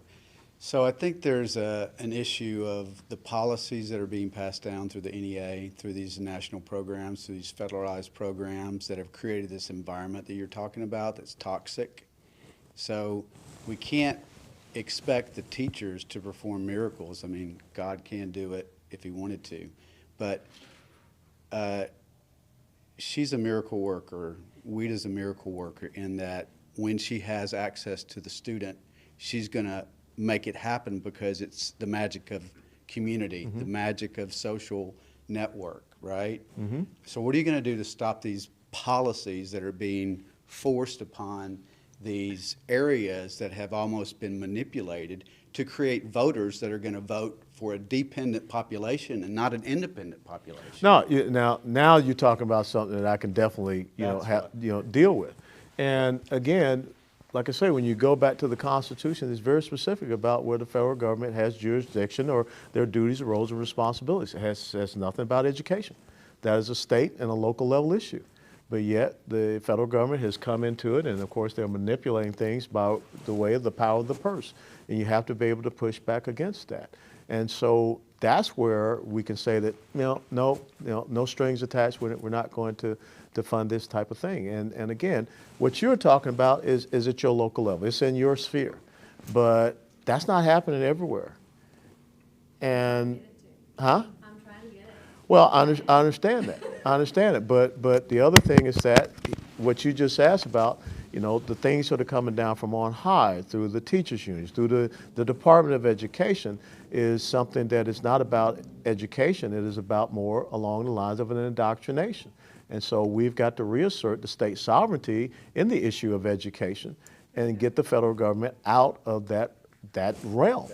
so I think there's an issue of the policies that are being passed down through the NEA, through these national programs, through these federalized programs that have created this environment that you're talking about that's toxic. So we can't expect the teachers to perform miracles. I mean, God can do it if he wanted to. But she's a miracle worker. Weeda's a miracle worker in that when she has access to the student, she's going to make it happen because it's the magic of community, the magic of social network, right? So what are you going to do to stop these policies that are being forced upon these areas that have almost been manipulated to create voters that are going to vote for a dependent population and not an independent population? No, now you're talking about something that I can definitely deal with. And again, like I say, when you go back to the Constitution, it's very specific about where the federal government has jurisdiction or their duties, roles, and responsibilities. It has nothing about education. That is a state and a local level issue. But yet the federal government has come into it, and of course they're manipulating things by the way of the power of the purse. And you have to be able to push back against that. And so that's where we can say that, no strings attached. We're not going to fund this type of thing. And again, what you're talking about is at your local level. It's in your sphere. But that's not happening everywhere. And, huh? I'm trying to get it. Well, I understand that. I understand it. But the other thing is that what you just asked about, the things that are coming down from on high through the teachers' unions, through the Department of Education, is something that is not about education. It is about more along the lines of an indoctrination. And so we've got to reassert the state sovereignty in the issue of education and get the federal government out of that realm,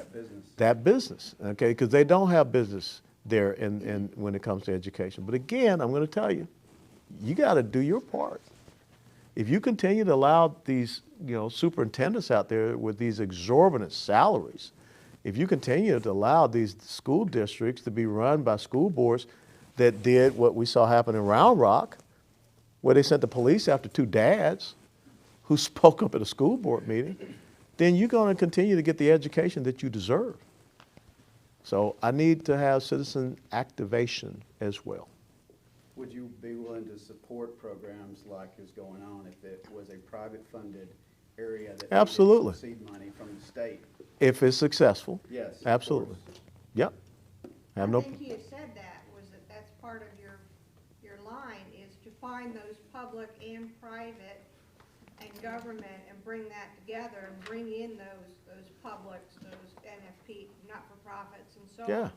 that business, okay? Because they don't have business there in when it comes to education. But again, I'm going to tell you, you got to do your part. If you continue to allow these, superintendents out there with these exorbitant salaries, if you continue to allow these school districts to be run by school boards that did what we saw happen in Round Rock, where they sent the police after two dads who spoke up at a school board meeting, then you're going to continue to get the education that you deserve. So I need to have citizen activation as well. Would you be willing to support programs like is going on if it was a private funded area that Absolutely. received money from the state? If it's successful. Yes, of Absolutely. Yep. Have no. I think he had said that, was that that's part of your line, is to find those public and private and government and bring that together and bring in those publics, those NFP, not-for-profits and so Yeah. on.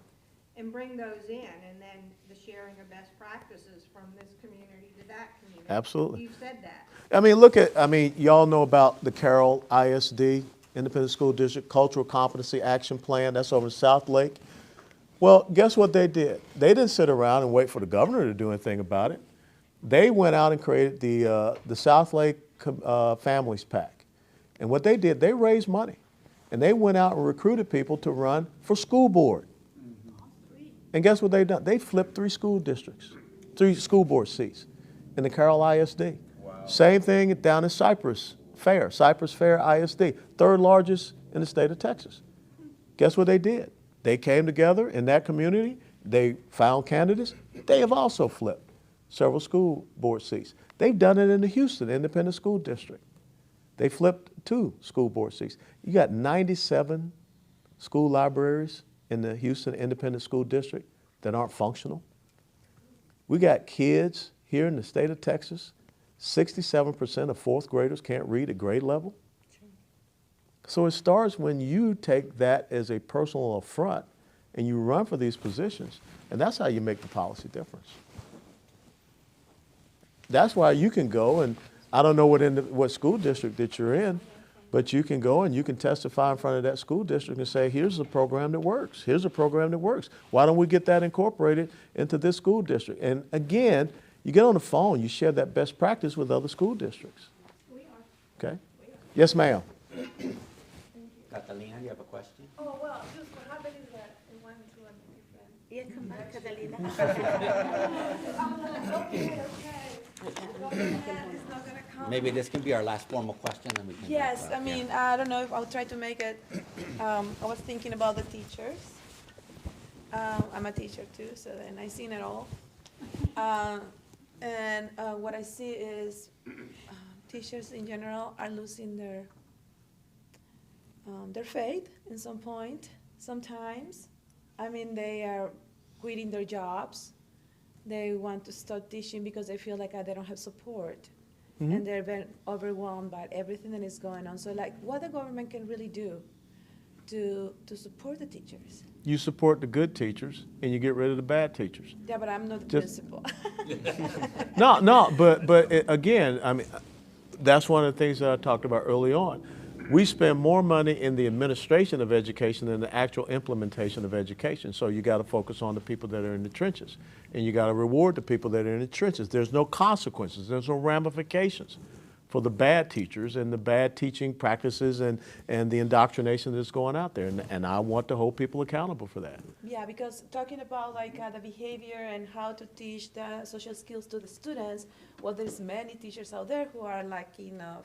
And bring those in, and then the sharing of best practices from this community to that community. Absolutely. You've said that. I mean, y'all know about the Carroll ISD, Independent School District Cultural Competency Action Plan. That's over in South Lake. Well, guess what they did? They didn't sit around and wait for the governor to do anything about it. They went out and created the South Lake Families PAC. And what they did, they raised money. And they went out and recruited people to run for school board. And guess what they've done? They flipped 3 school board seats in the Carroll ISD. Wow. Same thing down in Cypress Fair ISD, 3rd largest in the state of Texas. Guess what they did? They came together in that community. They found candidates. They have also flipped several school board seats. They've done it in the Houston Independent School District. They flipped 2 school board seats. You got 97 school libraries in the Houston Independent School District that aren't functional. We got kids here in the state of Texas, 67% of 4th graders can't read at grade level. So it starts when you take that as a personal affront and you run for these positions, and that's how you make the policy difference. That's why you can go, and I don't know what school district that you're in, but you can go and you can testify in front of that school district and say, here's a program that works. Here's a program that works. Why don't we get that incorporated into this school district? And again, you get on the phone, you share that best practice with other school districts. We are. Okay? Yes, ma'am. Catalina, you have a question? Oh, well, just what happened is that we went to a different. Yeah, come back, Catalina. I'm like, okay. It's not gonna come. Maybe this can be our last formal question, and we can. Yes, wrap up. I mean, I don't know if I'll try to make it, I was thinking about the teachers. I'm a teacher too, so then I seen it all. And what I see is teachers in general are losing their faith in some point, sometimes. I mean, they are quitting their jobs. They want to start teaching because they feel like they don't have support. Mm-hmm. And they're very overwhelmed by everything that is going on. So like what the government can really do to support the teachers. You support the good teachers and you get rid of the bad teachers. Yeah, but I'm not the principal. But again, I mean, that's one of the things that I talked about early on. We spend more money in the administration of education than the actual implementation of education. So you got to focus on the people that are in the trenches, and you got to reward the people that are in the trenches. There's no consequences. There's no ramifications for the bad teachers and the bad teaching practices and the indoctrination that's going out there. And I want to hold people accountable for that. Yeah, because talking about like the behavior and how to teach the social skills to the students, well, there's many teachers out there who are lacking of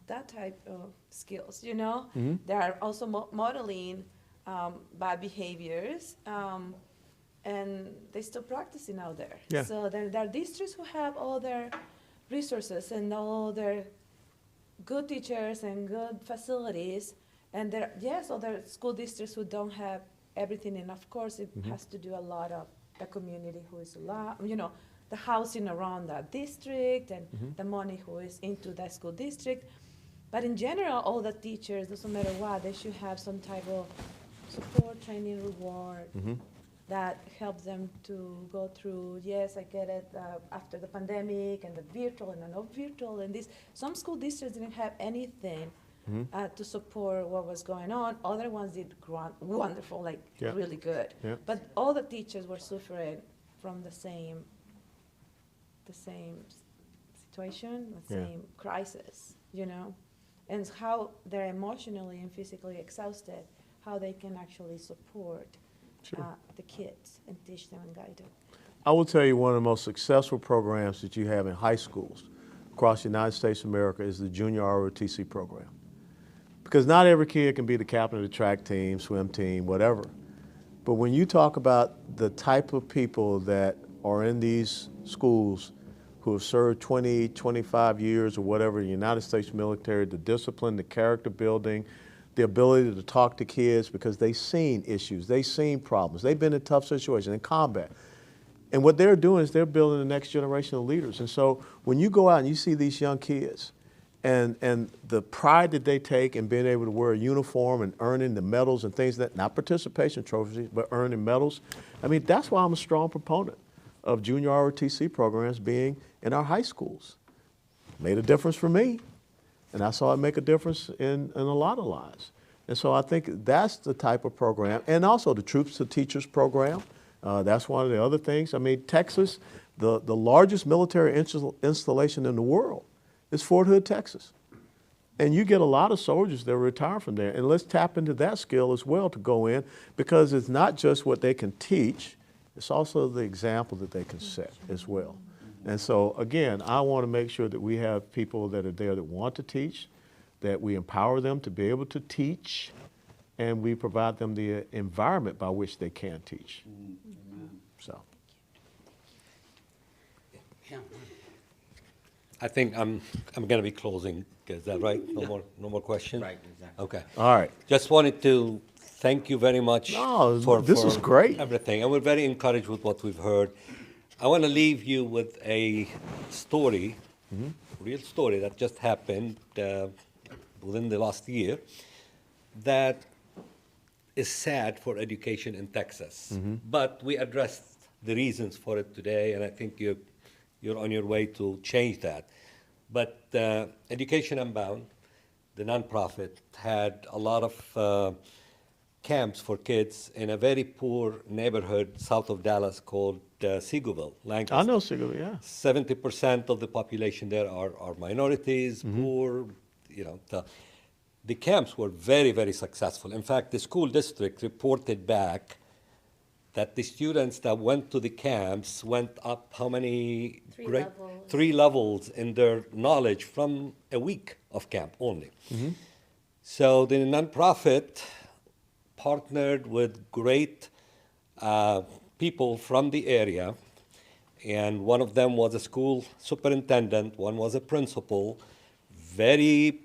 that type of skills, you know? Mm-hmm. They are also modeling bad behaviors, and they're still practicing out there. Yeah. So there are districts who have all their resources and all their good teachers and good facilities, and there are school districts who don't have everything, and of course it mm-hmm. has to do a lot of the community who is the housing around that district and mm-hmm. the money who is into that school district. But in general, all the teachers, doesn't matter what, they should have some type of support, training, reward mm-hmm. that helps them to go through, yes, I get it, after the pandemic and the virtual and the not virtual and this. Some school districts didn't have anything mm-hmm. to support what was going on. Other ones did wonderful, like yeah. really good. Yeah. But all the teachers were suffering from the same situation, the yeah. same crisis, you know? And how they're emotionally and physically exhausted, how they can actually support sure. The kids and teach them and guide them. I will tell you one of the most successful programs that you have in high schools across the United States of America is the junior ROTC program. Because not every kid can be the captain of the track team, swim team, whatever. But when you talk about the type of people that are in these schools who have served 20, 25 years or whatever in the United States military, the discipline, the character building, the ability to talk to kids because they've seen issues, they've seen problems, they've been in tough situations, in combat. And what they're doing is they're building the next generation of leaders. And so when you go out and you see these young kids and the pride that they take in being able to wear a uniform and earning the medals and things that, not participation trophies, but earning medals, I mean, that's why I'm a strong proponent of junior ROTC programs being in our high schools. Made a difference for me, and I saw it make a difference in a lot of lives. And so I think that's the type of program, and also the Troops to Teachers program. That's one of the other things. I mean, Texas, the largest military installation in the world is Fort Hood, Texas. And you get a lot of soldiers that retire from there. And let's tap into that skill as well to go in, because it's not just what they can teach, it's also the example that they can set as well. And so, again, I want to make sure that we have people that are there that want to teach, that we empower them to be able to teach, and we provide them the environment by which they can teach. So. I think I'm going to be closing. Is that right? No more questions? Right, exactly. Okay. All right. Just wanted to thank you very much this is great. everything. And we're very encouraged with what we've heard. I want to leave you with a story, real story that just happened within the last year that is sad for education in Texas. But we addressed the reasons for it today, and I think you're on your way to change that. But Education Unbound, the nonprofit, had a lot of camps for kids in a very poor neighborhood south of Dallas called Seagoville, Lancaster. I know Seagoville, yeah. 70% of the population there are minorities, poor, you know. The camps were very, very successful. In fact, the school district reported back that the students that went to the camps went up how many? Three levels in their knowledge from a week of camp only. So the nonprofit partnered with great people from the area, and one of them was a school superintendent, one was a principal, very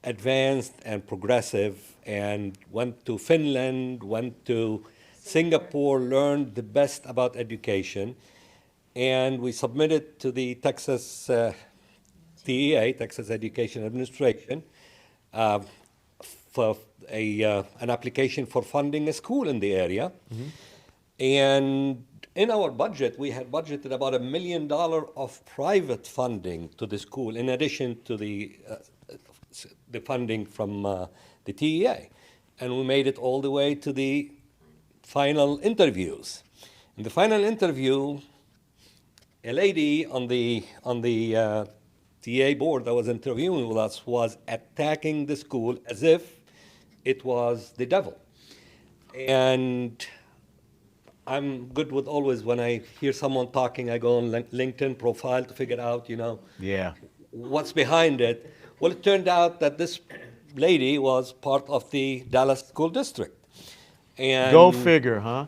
advanced and progressive, and went to Finland, went to Singapore, learned the best about education, and we submitted to the Texas TEA, Texas Education Administration, for an application for funding a school in the area. And in our budget, we had budgeted about $1 million of private funding to the school, in addition to the funding from the TEA. And we made it all the way to the final interviews. In the final interview, a lady on the TA board that was interviewing with us was attacking the school as if it was the devil. And I'm good with always when I hear someone talking, I go on LinkedIn profile to figure out, what's behind it. Well, it turned out that this lady was part of the Dallas School District. And Go figure, huh?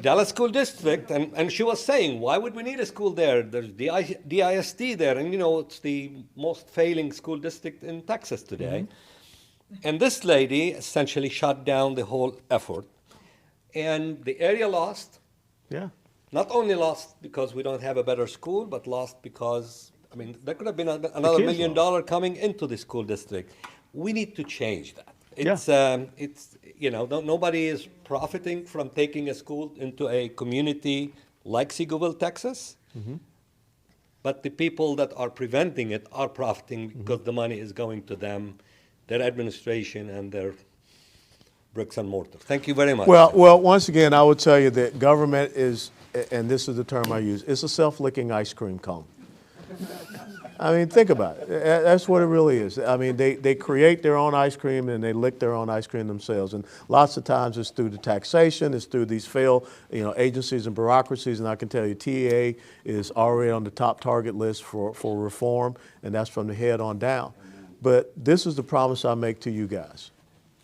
Dallas School District, and she was saying, why would we need a school there? There's DISD there, and it's the most failing school district in Texas today. And this lady essentially shut down the whole effort. And the area lost. Yeah. Not only lost because we don't have a better school, but lost because, there could have been another $1 million coming into the school district. We need to change that. It's nobody is profiting from taking a school into a community like Seagoville, Texas. But the people that are preventing it are profiting because the money is going to them, their administration, and their bricks and mortar. Thank you very much. Well, once again, I would tell you that government is, and this is the term I use, it's a self-licking ice cream cone. Think about it. That's what it really is. They create their own ice cream and they lick their own ice cream themselves. And lots of times it's through the taxation, it's through these failed, agencies and bureaucracies. And I can tell you, TEA is already on the top target list for reform, and that's from the head on down. But this is the promise I make to you guys.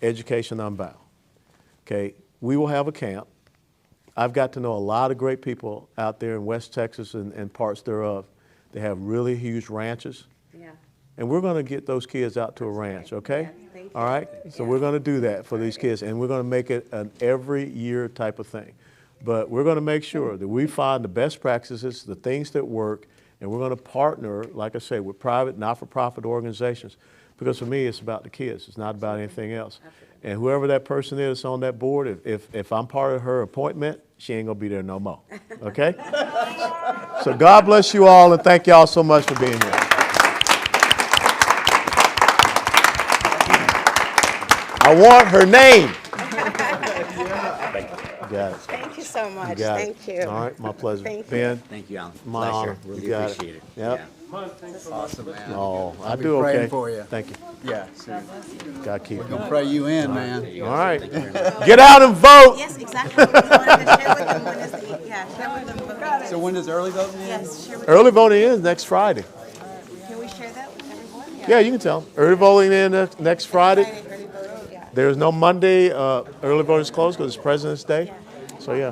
Education Unbound. Okay, we will have a camp. I've got to know a lot of great people out there in West Texas and parts thereof. They have really huge ranches. Yeah. and we're going to get those kids out to a ranch, okay? All right? So we're going to do that for these kids, and we're going to make it an every year type of thing. But we're going to make sure that we find the best practices, the things that work, and we're going to partner, like I say, with private, not-for-profit organizations. Because for me, it's about the kids. It's not about anything else. And whoever that person is on that board, if I'm part of her appointment, she ain't going to be there no more. Okay? So God bless you all, and thank y'all so much for being here. I want her name. Got it. Thank you so much. You got Thank it. you. All right, my pleasure. Thank you. Ben, Thank you, Alan. my Pleasure. honor. Really You got appreciate it. Yep. Yeah. Awesome, man. Oh, I I'll be do praying okay. for you. Thank you. Yeah. God keep you. Gonna pray you in, man. All right. Get out and vote. Yes, exactly. We wanted to share with them when is the, share with them voting. So when does early voting end? Yes, share with Early voting is next Friday. Can we share that with everyone? Yeah, you can tell them. Early voting in next Friday. Early voting, yeah. There's no Monday. Early voting is closed because it's President's Day. So yeah.